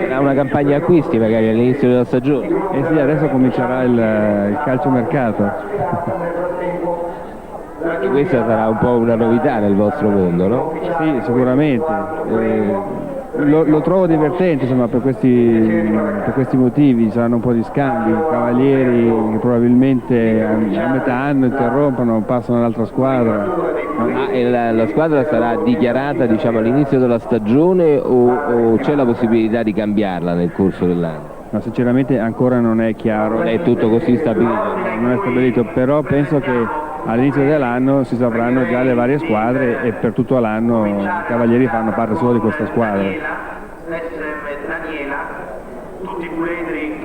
Sarà una campagna acquisti magari all'inizio della stagione. Eh sì, adesso comincerà il calciomercato. Anche questa sarà un po' una novità nel vostro mondo, no? Sì, sicuramente. Lo trovo divertente, insomma, per questi motivi. Saranno un po' di scambi, cavalieri che probabilmente a metà anno interrompono, passano all'altra squadra. E la squadra sarà dichiarata, diciamo, all'inizio della stagione o c'è la possibilità di cambiarla nel corso dell'anno? No, sinceramente ancora non è chiaro. Non è tutto così stabilito. Non è stabilito, però penso che all'inizio dell'anno si sapranno già le varie squadre e per tutto l'anno i Cavalieri fanno parte solo di questa squadra.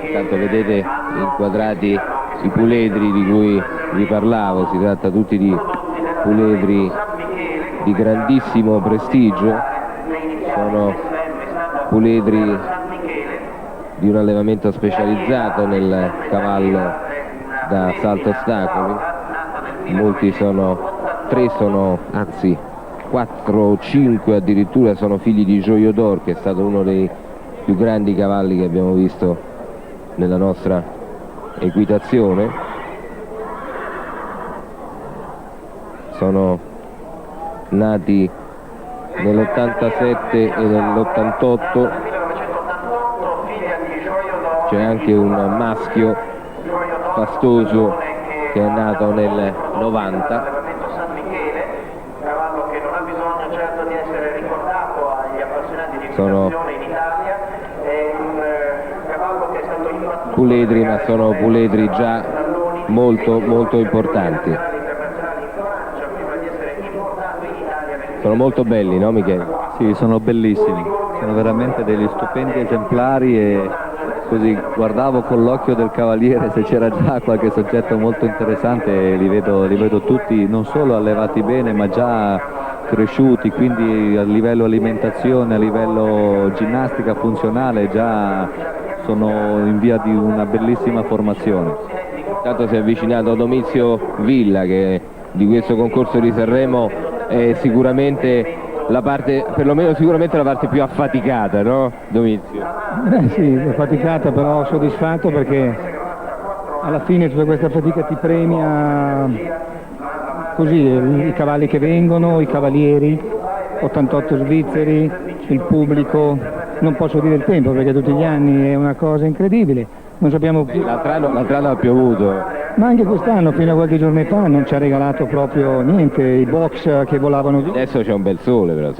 Intanto vedete inquadrati i puledri di cui vi parlavo, si tratta tutti di puledri di grandissimo prestigio, sono puledri di un allevamento specializzato nel cavallo da salto ostacoli. Molti anzi 4 o 5 addirittura sono figli di Joyeux d'Or, che è stato uno dei più grandi cavalli che abbiamo visto nella nostra equitazione. Sono nati nell'87 e nell'88, c'è anche un maschio fastoso che è nato nel 90. Sono puledri, ma sono puledri già molto molto importanti. Sono molto belli, no Michele? Sì, sono bellissimi, sono veramente degli stupendi esemplari e così guardavo con l'occhio del cavaliere se c'era già qualche soggetto molto interessante, li vedo tutti non solo allevati bene ma già cresciuti, quindi a livello alimentazione, a livello ginnastica funzionale già sono in via di una bellissima formazione. Intanto si è avvicinato Domizio Villa, che di questo concorso di Sanremo è sicuramente la parte, perlomeno sicuramente la parte più affaticata, no Domizio? Sì, affaticata, però soddisfatto perché alla fine tutta questa fatica ti premia così, i cavalli che vengono, i cavalieri, 88 svizzeri, il pubblico, non posso dire il tempo perché tutti gli anni è una cosa incredibile, non sappiamo più. L'altro anno ha piovuto. Ma anche quest'anno, fino a qualche giorno fa, non ci ha regalato proprio niente, i box che volavano via. Adesso c'è un bel sole, però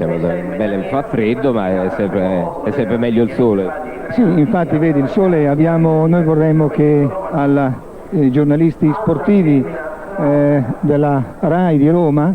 fa freddo, ma è sempre meglio il sole. Sì, infatti vedi, il sole noi vorremmo che ai giornalisti sportivi della RAI di Roma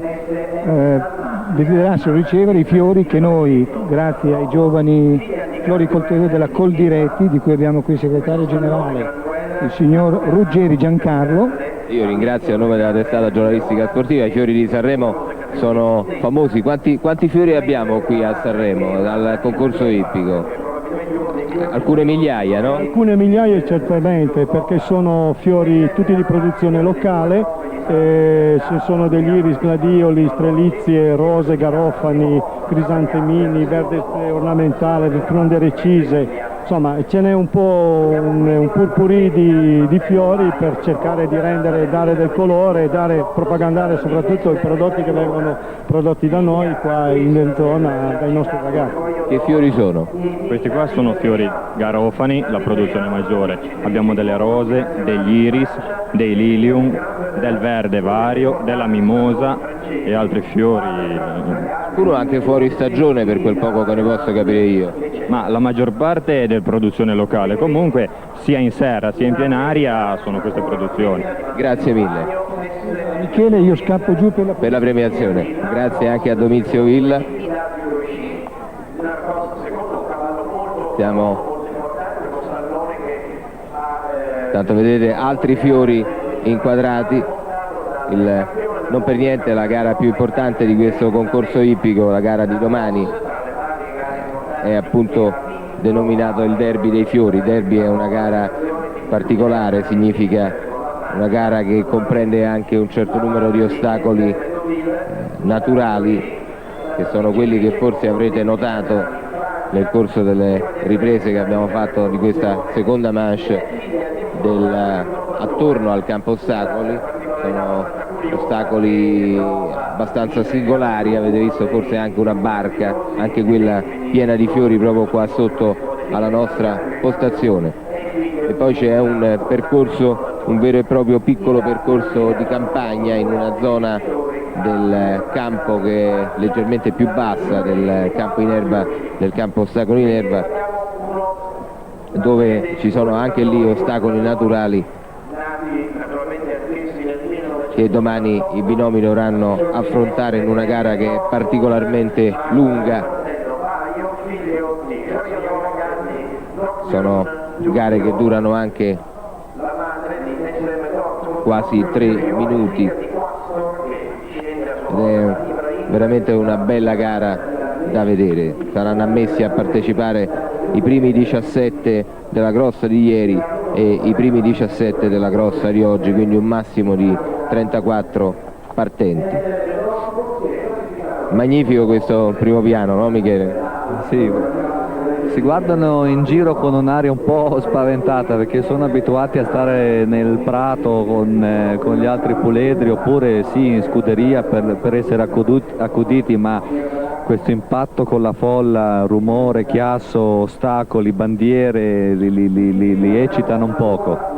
desiderassero ricevere i fiori che noi, grazie ai giovani floricoltori della Coldiretti, di cui abbiamo qui il segretario generale, il signor Ruggeri Giancarlo. Io ringrazio a nome della testata giornalistica sportiva. I fiori di Sanremo sono famosi. Quanti fiori abbiamo qui a Sanremo dal concorso ippico? Alcune migliaia, no? Alcune migliaia certamente, perché sono fiori tutti di produzione locale. Ci sono degli iris, gladioli, strelizie, rose, garofani, crisantemini, verde ornamentale, fronde recise, insomma ce n'è un po' un purpurì di fiori per cercare di dare del colore e propagandare soprattutto i prodotti che vengono prodotti da noi qua in zona dai nostri ragazzi. Che fiori sono? Questi qua sono fiori garofani, la produzione maggiore. Abbiamo delle rose, degli iris, dei lilium, del verde vario, della mimosa e altri fiori. Uno anche fuori stagione, per quel poco che ne posso capire io. Ma la maggior parte è di produzione locale, comunque sia in serra sia in pianaria sono queste produzioni. Grazie mille. Michele, io scappo giù per la premiazione. Grazie anche a Domizio Villa. Tanto vedete altri fiori inquadrati. Non per niente la gara più importante di questo concorso ippico, la gara di domani, è appunto denominato il derby dei fiori. Derby è una gara particolare, significa una gara che comprende anche un certo numero di ostacoli naturali, che sono quelli che forse avrete notato nel corso delle riprese che abbiamo fatto di questa seconda manche attorno al campo ostacoli. Sono ostacoli abbastanza singolari, avete visto forse anche una barca, anche quella piena di fiori proprio qua sotto alla nostra postazione. E poi c'è un percorso, un vero e proprio piccolo percorso di campagna in una zona del campo che è leggermente più bassa del campo in erba, del campo ostacolo in erba, dove ci sono anche lì ostacoli naturali che domani i binomi dovranno affrontare in una gara che è particolarmente lunga. Sono gare che durano anche quasi 3 minuti ed è veramente una bella gara da vedere. Saranno ammessi a partecipare i primi 17 della grossa di ieri e i primi 17 della grossa di oggi, quindi un massimo di 34 partenti. Magnifico questo primo piano, no Michele? Sì, si guardano in giro con un'aria un po' spaventata perché sono abituati a stare nel prato con gli altri puledri, oppure sì in scuderia per essere accuditi, ma questo impatto con la folla, rumore, chiasso, ostacoli, bandiere li eccitano un poco.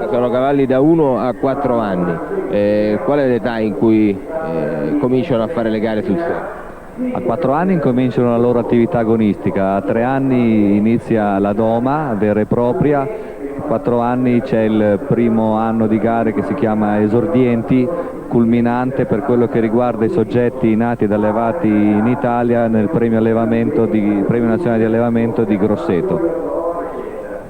Sono cavalli da 1 a 4 anni. Qual è l'età in cui cominciano a fare le gare sul serio? A 4 anni incominciano la loro attività agonistica, a 3 anni inizia la doma vera e propria, a 4 anni c'è il primo anno di gare che si chiama esordienti, culminante per quello che riguarda i soggetti nati ed allevati in Italia nel premio nazionale di allevamento di Grosseto.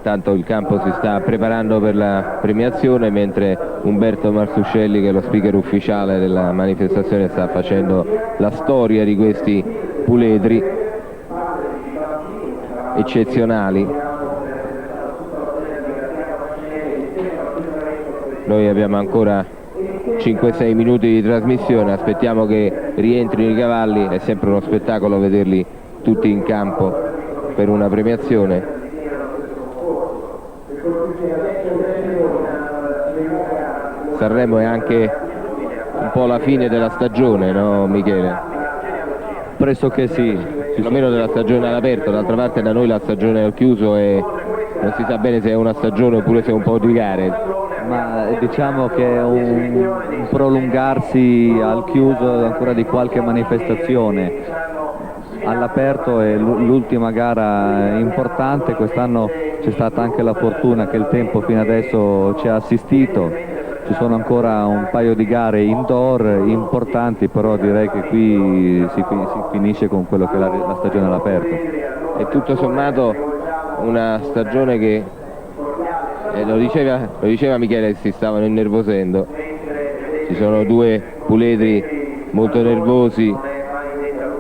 Tanto il campo si sta preparando per la premiazione, mentre Umberto Marsuscelli, che è lo speaker ufficiale della manifestazione, sta facendo la storia di questi puledri eccezionali. Noi abbiamo ancora 5-6 minuti di trasmissione, aspettiamo che rientrino i cavalli, è sempre uno spettacolo vederli tutti in campo per una premiazione. Sanremo è anche un po' la fine della stagione, no Michele? Pressoché sì. Perlomeno della stagione all'aperto, d'altra parte da noi la stagione è al chiuso e non si sa bene se è una stagione oppure se è un po' di gare. Ma diciamo che è un prolungarsi al chiuso ancora di qualche manifestazione. All'aperto è l'ultima gara importante, quest'anno c'è stata anche la fortuna che il tempo fino adesso ci ha assistito, ci sono ancora un paio di gare indoor importanti, però direi che qui si finisce con quello che è la stagione all'aperto. E tutto sommato una stagione che, lo diceva Michele, si stavano innervosendo, ci sono 2 puledri molto nervosi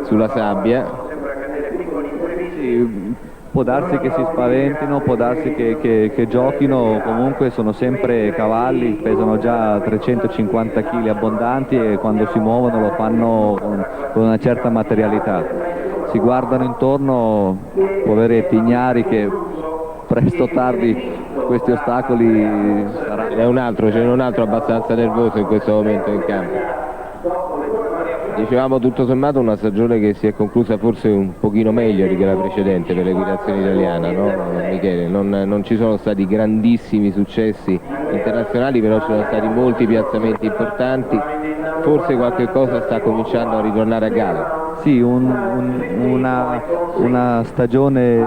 sulla sabbia. Sì, può darsi che si spaventino, può darsi che giochino, comunque sono sempre cavalli, pesano già 350 kg abbondanti e quando si muovono lo fanno con una certa materialità. Si guardano intorno, poveretti ignari che presto o tardi questi ostacoli saranno. Ce n'è un altro abbastanza nervoso in questo momento in campo. Dicevamo tutto sommato una stagione che si è conclusa forse un pochino meglio di quella precedente per l'equitazione italiana, no Michele? Non ci sono stati grandissimi successi internazionali, però ci sono stati molti piazzamenti importanti, forse qualche cosa sta cominciando a ritornare a galla. Sì, una stagione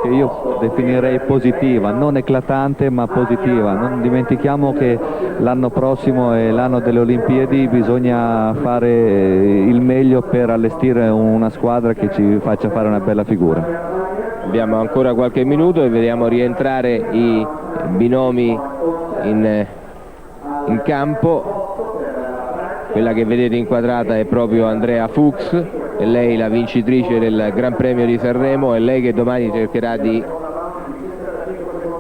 che io definirei positiva, non eclatante ma positiva. Non dimentichiamo che l'anno prossimo è l'anno delle Olimpiadi, bisogna fare il meglio per allestire una squadra che ci faccia fare una bella figura. Abbiamo ancora qualche minuto e vediamo rientrare i binomi in campo. Quella che vedete inquadrata è proprio Andrea Fuchs, è lei la vincitrice del Gran Premio di Sanremo, è lei che domani cercherà di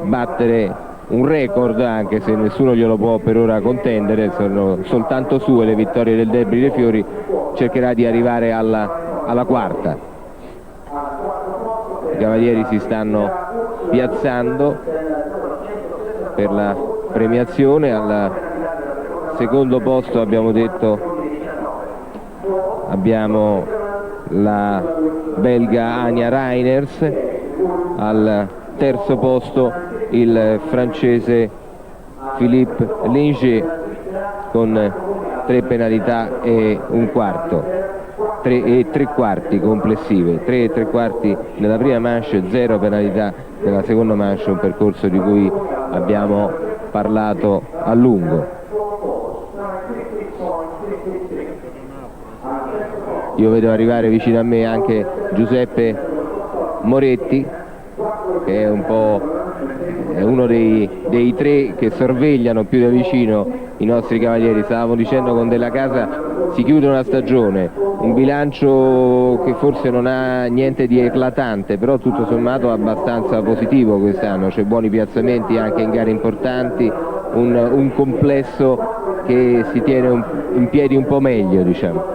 battere un record, anche se nessuno glielo può per ora contendere, sono soltanto sue le vittorie del Derby dei Fiori, cercherà di arrivare alla quarta. I cavalieri si stanno piazzando per la premiazione. Al secondo posto abbiamo detto abbiamo la belga Anja Reiners, al terzo posto il francese Philippe Linger con 3 penalità e un quarto. 3/3 complessive, 3/3 nella prima manche, 0 penalità nella seconda manche, un percorso di cui abbiamo parlato a lungo. Io vedo arrivare vicino a me anche Giuseppe Moretti, che è uno dei tre che sorvegliano più da vicino i nostri cavalieri. Stavamo dicendo, con Della Casa si chiude una stagione, un bilancio che forse non ha niente di eclatante, però tutto sommato abbastanza positivo quest'anno, c'è buoni piazzamenti anche in gare importanti, un complesso che si tiene in piedi un po' meglio, diciamo.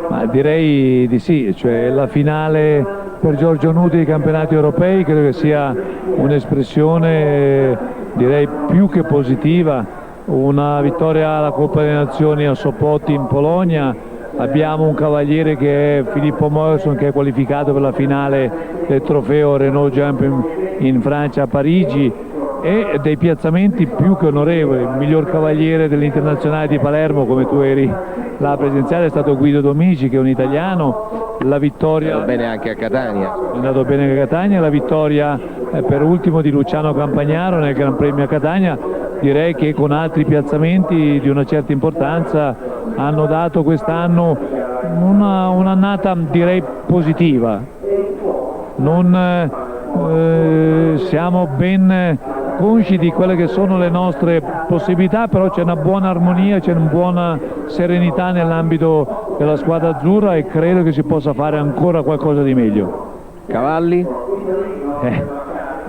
Ma direi di sì, cioè la finale per Giorgio Nuti dei campionati europei credo che sia un'espressione direi più che positiva, una vittoria alla Coppa delle Nazioni a Sopot in Polonia, abbiamo un cavaliere che è Filippo Moerson, che è qualificato per la finale del trofeo Renault Jump in Francia a Parigi, e dei piazzamenti più che onorevoli. Il miglior cavaliere dell'Internazionale di Palermo, come tu eri là presenziale, è stato Guido Domici, che è un italiano. La vittoria è andato bene anche a Catania. È andato bene anche a Catania. La vittoria per ultimo di Luciano Campagnaro nel Gran Premio a Catania. Direi che con altri piazzamenti di una certa importanza hanno dato quest'anno un'annata direi positiva. Siamo ben consci di quelle che sono le nostre possibilità, però c'è una buona armonia, c'è una buona serenità nell'ambito della squadra azzurra e credo che si possa fare ancora qualcosa di meglio. Cavalli? È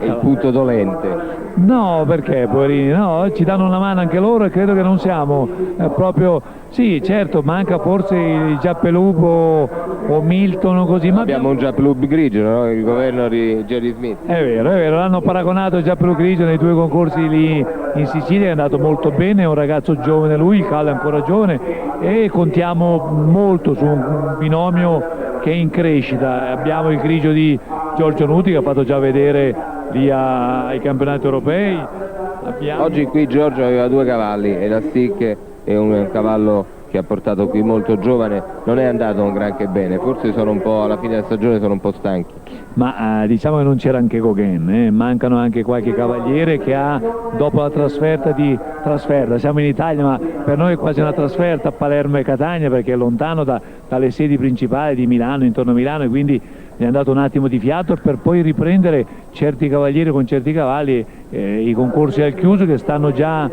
il punto dolente. No, perché poverini? No, ci danno una mano anche loro e credo che non siamo proprio... Sì, certo, manca forse il Giappelupo o Milton o così, ma abbiamo un Giappelupo grigio, no? Il governo di Jerry Smith. È vero, l'hanno paragonato il Giappelupo grigio nei 2 concorsi lì in Sicilia, è andato molto bene, è un ragazzo giovane lui, il cavallo è ancora giovane e contiamo molto su un binomio che è in crescita. Abbiamo il grigio di Giorgio Nuti che ha fatto già vedere lì ai campionati europei. Oggi qui Giorgio aveva 2 cavalli, Elastic è un cavallo che ha portato qui molto giovane, non è andato un granché bene, forse sono un po' alla fine della stagione sono un po' stanchi. Ma diciamo che non c'era anche Gauguin, mancano anche qualche cavaliere che ha, dopo la trasferta, siamo in Italia ma per noi è quasi una trasferta a Palermo e Catania perché è lontano dalle sedi principali di Milano, intorno a Milano, e quindi è andato un attimo di fiato per poi riprendere certi cavalieri con certi cavalli. I concorsi al chiuso che stanno già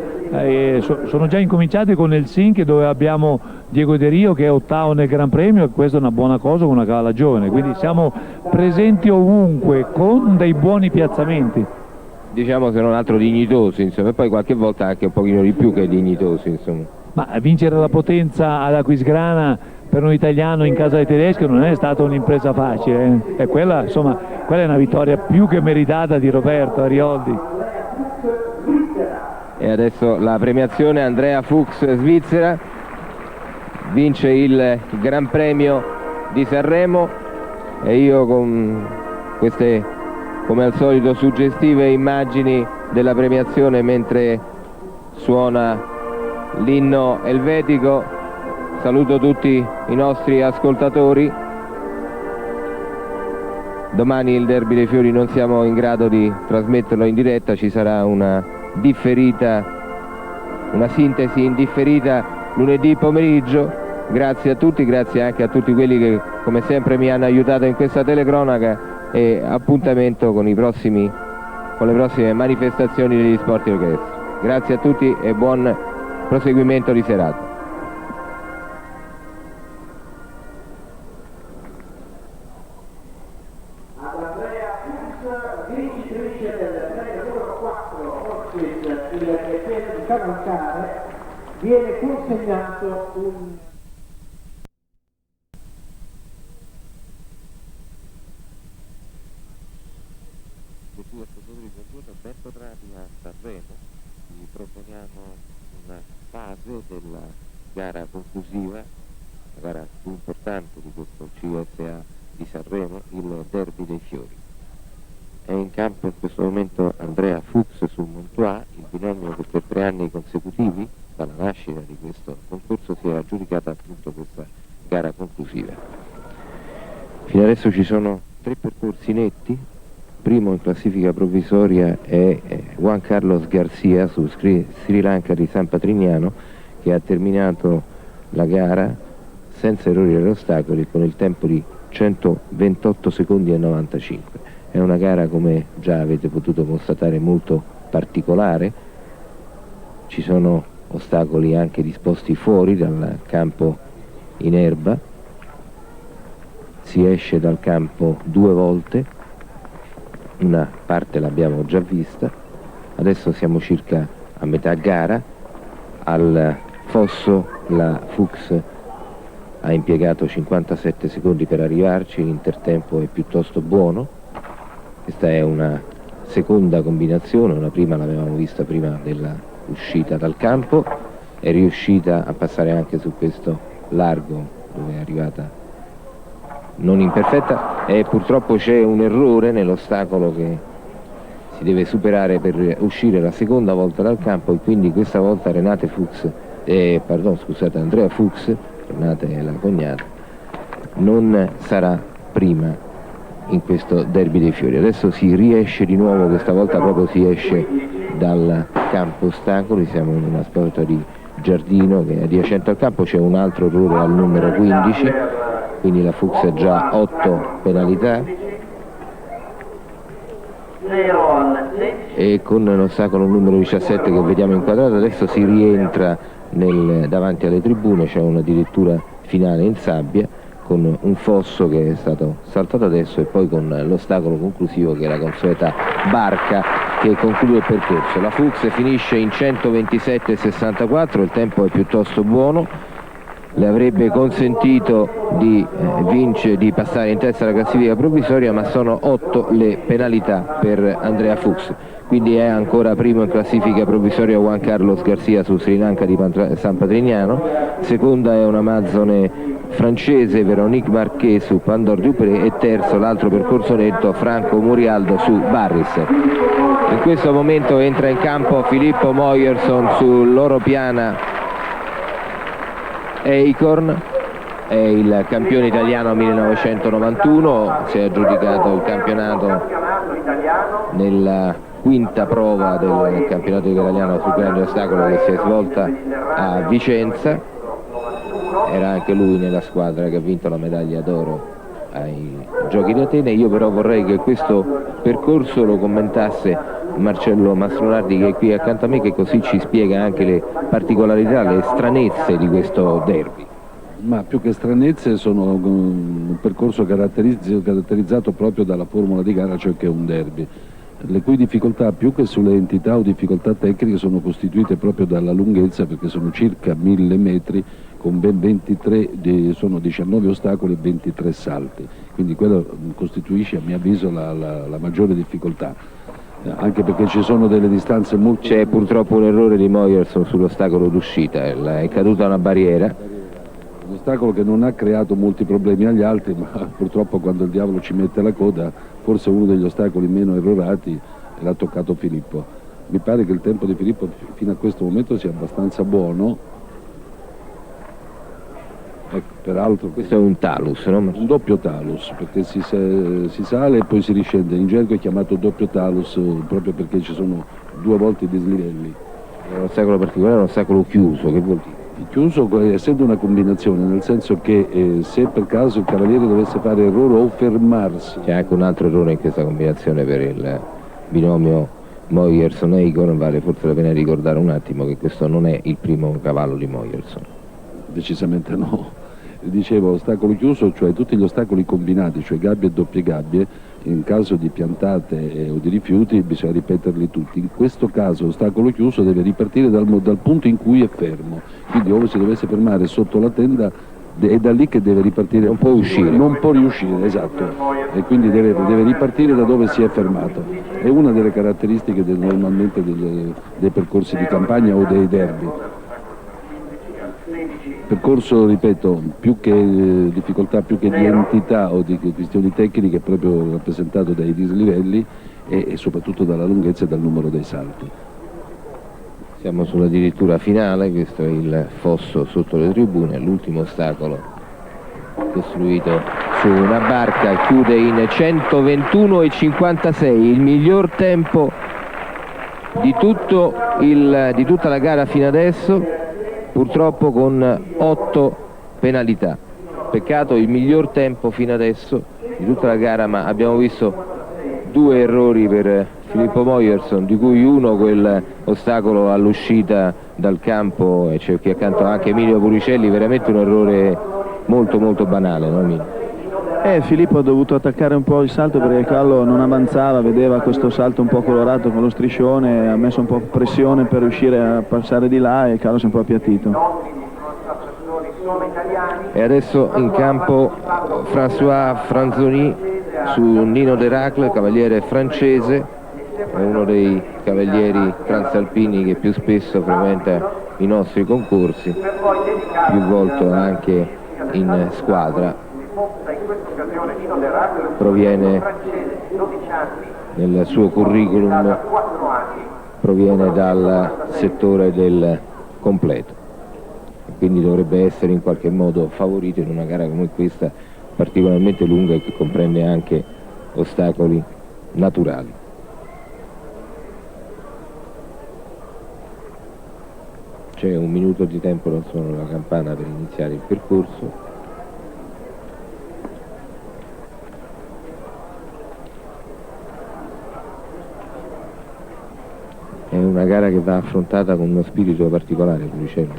sono già incominciati con Helsinki, dove abbiamo Diego De Rio che è 8° nel Gran Premio, e questa è una buona cosa con una cavalla giovane, quindi siamo presenti ovunque con dei buoni piazzamenti, diciamo, se non altro dignitosi, insomma, e poi qualche volta anche un pochino di più che dignitosi, insomma. Ma vincere la Potenza ad Aquisgrana per un italiano in casa dei tedeschi non è stata un'impresa facile, e quella è una vittoria più che meritata di Roberto Arioldi. E adesso la premiazione: Andrea Fuchs, Svizzera, vince il Gran Premio di Sanremo, e io con queste, come al solito, suggestive immagini della premiazione mentre suona l'inno elvetico, saluto tutti i nostri ascoltatori. Domani il Derby dei Fiori non siamo in grado di trasmetterlo in diretta, ci sarà una sintesi in differita lunedì pomeriggio. Grazie a tutti, grazie anche a tutti quelli che come sempre mi hanno aiutato in questa telecronaca, e appuntamento con le prossime manifestazioni degli sport equestri. Grazie a tutti e buon proseguimento di serata. Viene consegnato un... Bentornati a Sanremo, vi proponiamo una fase della gara conclusiva, la gara più importante di questo CSA di Sanremo, il Derby dei Fiori. È in campo in questo momento Andrea Fuchs sul Montois, il binomio che per 3 anni consecutivi dalla nascita di questo concorso si è aggiudicata appunto questa gara conclusiva. Fino adesso ci sono 3 percorsi netti. Primo in classifica provvisoria è Juan Carlos Garcia su Sri Lanka di San Patrignano, che ha terminato la gara senza errori agli ostacoli con il tempo di 128 secondi e 95. È una gara, come già avete potuto constatare, molto particolare. Ci sono ostacoli anche disposti fuori dal campo in erba. Si esce dal campo 2 volte, una parte l'abbiamo già vista. Adesso siamo circa a metà gara. Al fosso la Fuchs ha impiegato 57 secondi per arrivarci, l'intertempo è piuttosto buono. Questa è una seconda combinazione, una prima l'avevamo vista prima della uscita dal campo, è riuscita a passare anche su questo largo dove è arrivata non imperfetta, e purtroppo c'è un errore nell'ostacolo che si deve superare per uscire la seconda volta dal campo, e quindi questa volta Andrea Fuchs, Renate è la cognata, non sarà prima in questo derby dei fiori. Adesso si riesce di nuovo, questa volta proprio si esce dal campo ostacoli, siamo in una sorta di giardino che è adiacente al campo, c'è un altro errore al numero 15, quindi la Fuchs ha già 8 penalità, e con l'ostacolo numero 17 che vediamo inquadrato adesso si rientra davanti alle tribune. C'è addirittura finale in sabbia con un fosso che è stato saltato adesso, e poi con l'ostacolo conclusivo che è la consueta barca che conclude il percorso. La Fuchs finisce in 127,64, il tempo è piuttosto buono, le avrebbe consentito di passare in testa alla classifica provvisoria, ma sono 8 le penalità per Andrea Fuchs, quindi è ancora primo in classifica provvisoria Juan Carlos Garcia su Sri Lanka di San Patrignano, seconda è una amazzone francese Véronique Marquet su Pandore Dupré, e terzo l'altro percorso netto Franco Murialdo su Barris. In questo momento entra in campo Filippo Moyerson sull'Oropiana Acorn, è il campione italiano 1991, si è aggiudicato il campionato nella quinta prova del campionato italiano sul grande ostacolo che si è svolta a Vicenza. Era anche lui nella squadra che ha vinto la medaglia d'oro ai Giochi di Atene. Io però vorrei che questo percorso lo commentasse Marcello Mastronardi, che è qui accanto a me, che così ci spiega anche le particolarità, le stranezze di questo derby. Ma più che stranezze sono un percorso caratterizzato proprio dalla formula di gara, cioè che è un derby, le cui difficoltà, più che sulle entità o difficoltà tecniche, sono costituite proprio dalla lunghezza, perché sono circa 1000 metri con ben 23, sono 19 ostacoli e 23 salti, quindi quello costituisce a mio avviso la maggiore difficoltà, anche perché ci sono delle distanze molto... C'è purtroppo un errore di Moyerson sull'ostacolo d'uscita, è caduta una barriera. Un ostacolo che non ha creato molti problemi agli altri, ma purtroppo quando il diavolo ci mette la coda, forse uno degli ostacoli meno errorati l'ha toccato Filippo. Mi pare che il tempo di Filippo fino a questo momento sia abbastanza buono. Ecco, peraltro questo è un talus, no? Un doppio talus, perché si sale e poi si riscende. In gergo è chiamato doppio talus proprio perché ci sono 2 volte i dislivelli. È un ostacolo particolare, è un ostacolo chiuso, che vuol dire? Chiuso essendo una combinazione, nel senso che se per caso il cavaliere dovesse fare errore o fermarsi... C'è anche un altro errore in questa combinazione per il binomio Moyerson-Acorn, vale forse la pena ricordare un attimo che questo non è il primo cavallo di Moyerson. Decisamente no. Dicevo ostacolo chiuso, cioè tutti gli ostacoli combinati, cioè gabbie e doppie gabbie, in caso di piantate o di rifiuti bisogna ripeterli tutti. In questo caso ostacolo chiuso deve ripartire dal punto in cui è fermo, quindi ove si dovesse fermare sotto la tenda è da lì che deve ripartire. Non può uscire. Non può riuscire, esatto, e quindi deve ripartire da dove si è fermato. È una delle caratteristiche normalmente dei percorsi di campagna o dei derby. Percorso, ripeto, più che difficoltà, più che di entità o di questioni tecniche, proprio rappresentato dai dislivelli e soprattutto dalla lunghezza e dal numero dei salti. Siamo sulla dirittura finale, questo è il fosso sotto le tribune, l'ultimo ostacolo costruito su una barca, chiude in 121,56, il miglior tempo di tutta la gara fino adesso, purtroppo con 8 penalità. Peccato, il miglior tempo fino adesso di tutta la gara, ma abbiamo visto 2 errori per Filippo Moyerson, di cui uno quel ostacolo all'uscita dal campo, e c'è qui accanto anche Emilio Puricelli, veramente un errore molto molto banale, no Emilio? Filippo ha dovuto attaccare un po' il salto perché il cavallo non avanzava, vedeva questo salto un po' colorato con lo striscione, ha messo un po' pressione per riuscire a passare di là e il cavallo si è un po' appiattito. E adesso in campo François Franzoni su Nino d'Eracle, cavaliere francese, è uno dei cavalieri transalpini che più spesso frequenta i nostri concorsi, più volte anche in squadra. Proviene nel suo curriculum, proviene dal settore del completo, quindi dovrebbe essere in qualche modo favorito in una gara come questa, particolarmente lunga e che comprende anche ostacoli naturali. C'è 1 minuto di tempo, non suona la campana per iniziare il percorso. È una gara che va affrontata con uno spirito particolare, Puricelli.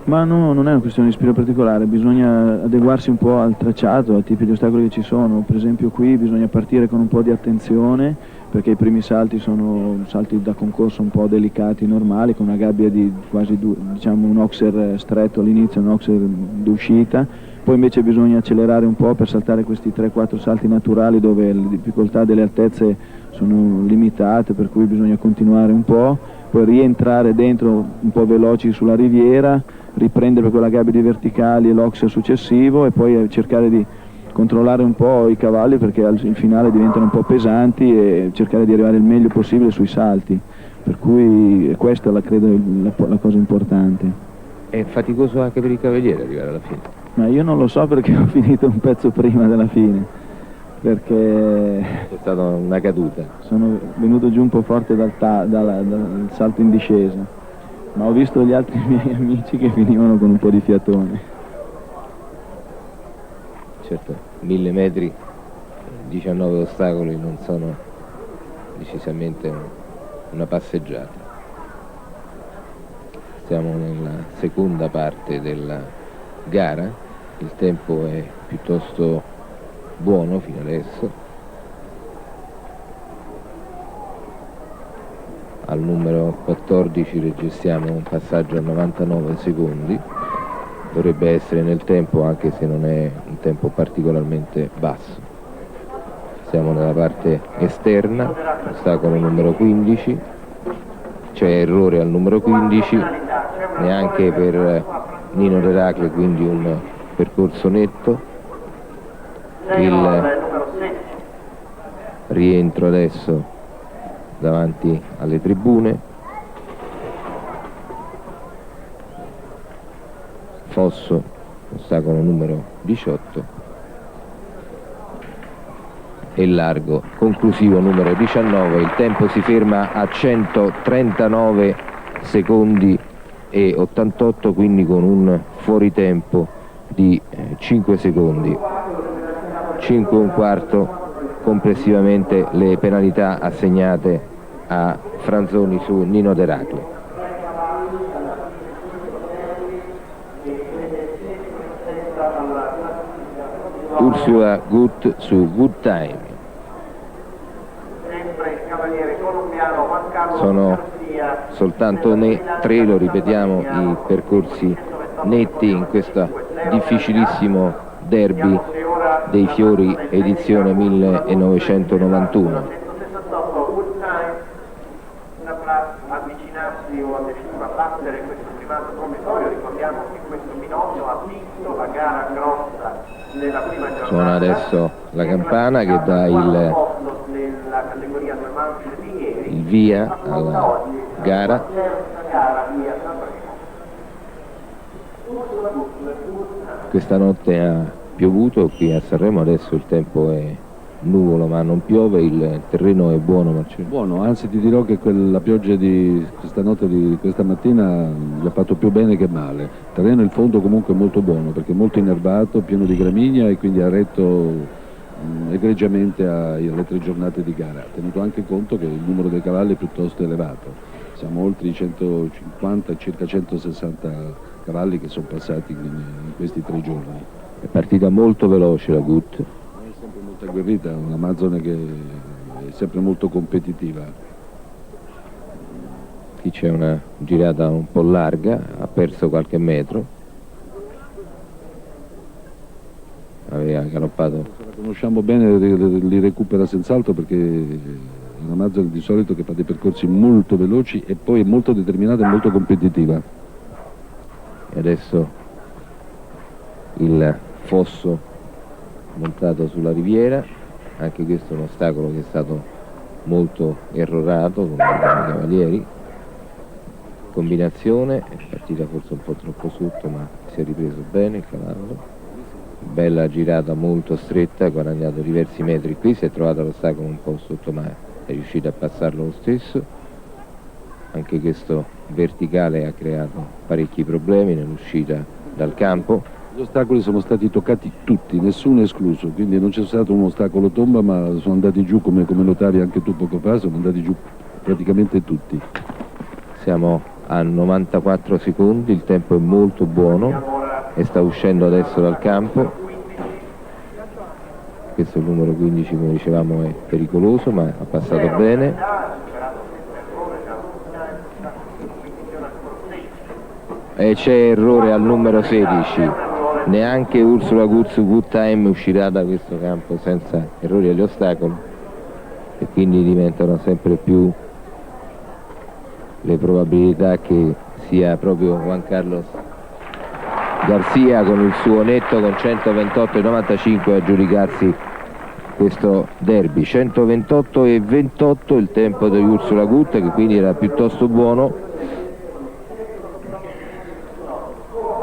Ma no, non è una questione di spirito particolare, bisogna adeguarsi un po' al tracciato, ai tipi di ostacoli che ci sono. Per esempio qui bisogna partire con un po' di attenzione, perché i primi salti sono salti da concorso un po' delicati, normali, con una gabbia di quasi diciamo un oxer stretto all'inizio, un oxer d'uscita. Poi invece bisogna accelerare un po' per saltare questi 3-4 salti naturali dove le difficoltà delle altezze sono limitate, per cui bisogna continuare un po', poi rientrare dentro un po' veloci sulla riviera, riprendere quella gabbia di verticali e l'oxer successivo e poi cercare di controllare un po' i cavalli perché in finale diventano un po' pesanti e cercare di arrivare il meglio possibile sui salti, per cui questa credo la cosa importante. È faticoso anche per il cavaliere arrivare alla fine? Ma io non lo so perché ho finito un pezzo prima della fine, perché è stata una caduta. Sono venuto giù un po' forte dal salto in discesa, ma ho visto gli altri miei amici che finivano con un po' di fiatone. Certo, 1000 metri, 19 ostacoli non sono decisamente una passeggiata. Siamo nella seconda parte della gara, il tempo è piuttosto buono fino adesso. Al numero 14 registriamo un passaggio a 99 secondi, dovrebbe essere nel tempo anche se non è un tempo particolarmente basso. Siamo nella parte esterna, ostacolo numero 15, c'è errore al numero 15, neanche per Nino d'Eracle, quindi un percorso netto. Il rientro adesso davanti alle tribune. Fosso, ostacolo numero 18, e largo conclusivo numero 19. Il tempo si ferma a 139 secondi e 88, quindi con un fuoritempo di 5 secondi. 5 e un quarto complessivamente le penalità assegnate a Franzoni su Nino d'Eracle. Ursula Gut su Good Time. Sono soltanto 3, lo ripetiamo, i percorsi netti in questo difficilissimo derby dei Fiori edizione 1991. Avvicinarsi o addirittura battere questo primato provvisorio. Ricordiamo che questo binomio ha vinto la gara grossa nella prima giornata. Suona adesso la campana che dà il via alla gara. Questa notte a piovuto, qui a Sanremo adesso il tempo è nuvolo ma non piove, il terreno è buono, Marcello? Buono, anzi ti dirò che la pioggia di stanotte, di questa mattina, gli ha fatto più bene che male. Il terreno, il fondo comunque è molto buono perché è molto innervato, pieno di gramigna e quindi ha retto egregiamente alle 3 giornate di gara, tenuto anche conto che il numero dei cavalli è piuttosto elevato, siamo oltre i 150, circa 160 cavalli che sono passati in questi 3 giorni. È partita molto veloce la Gut. È sempre molto agguerrita, un'Amazzone che è sempre molto competitiva. Qui c'è una girata un po' larga, ha perso qualche metro, aveva galoppato. Se la conosciamo bene li recupera senz'altro perché è un'Amazzone di solito che fa dei percorsi molto veloci e poi è molto determinata e molto competitiva. E adesso il fosso montato sulla riviera, anche questo è un ostacolo che è stato molto errorato con i cavalieri. Combinazione, è partita forse un po' troppo sotto ma si è ripreso bene il cavallo, bella girata molto stretta, ha guadagnato diversi metri qui, si è trovato l'ostacolo un po' sotto ma è riuscito a passarlo lo stesso. Anche questo verticale ha creato parecchi problemi nell'uscita dal campo. Gli ostacoli sono stati toccati tutti, nessuno escluso, quindi non c'è stato un ostacolo tomba, ma sono andati giù, come notavi anche tu poco fa, sono andati giù praticamente tutti. Siamo a 94 secondi, il tempo è molto buono e sta uscendo adesso dal campo. Questo è il numero 15, come dicevamo è pericoloso ma ha passato bene. E c'è errore al numero 16, neanche Ursula Guz Good Time uscirà da questo campo senza errori agli ostacoli e quindi diventano sempre più le probabilità che sia proprio Juan Carlos Garcia con il suo netto con 128,95 a giudicarsi questo derby. 128,28 il tempo di Ursula Gut, che quindi era piuttosto buono,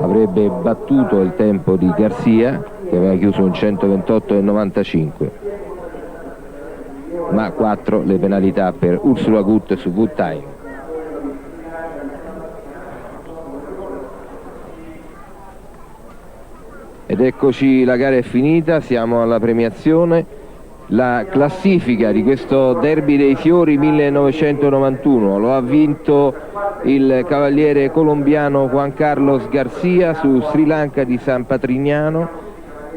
avrebbe battuto il tempo di Garcia che aveva chiuso un 128,95, ma 4 le penalità per Ursula Gut su Good Time. Ed eccoci, la gara è finita, siamo alla premiazione. La classifica di questo Derby dei Fiori 1991 lo ha vinto il cavaliere colombiano Juan Carlos Garcia su Sri Lanka di San Patrignano,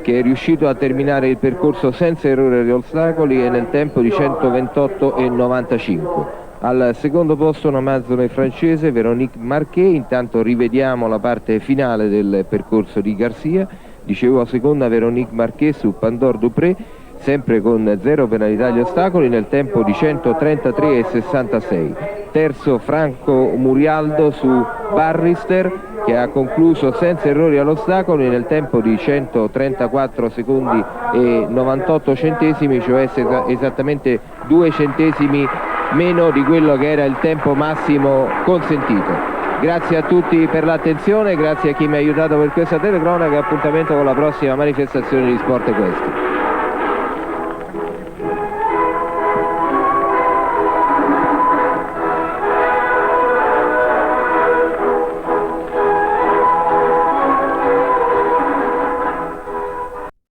che è riuscito a terminare il percorso senza errore agli ostacoli e nel tempo di 128,95. Al secondo posto un'Amazzone francese, Véronique Marquet. Intanto rivediamo la parte finale del percorso di Garcia. Dicevo, a seconda Véronique Marquet su Pandore Dupré, sempre con 0 penalità agli ostacoli nel tempo di 133,66. Terzo Franco Murialdo su Barrister, che ha concluso senza errori all'ostacolo nel tempo di 134 secondi e 98 centesimi, cioè esattamente 2 centesimi meno di quello che era il tempo massimo consentito. Grazie a tutti per l'attenzione, grazie a chi mi ha aiutato per questa telecronaca e appuntamento con la prossima manifestazione di Sport Equestre.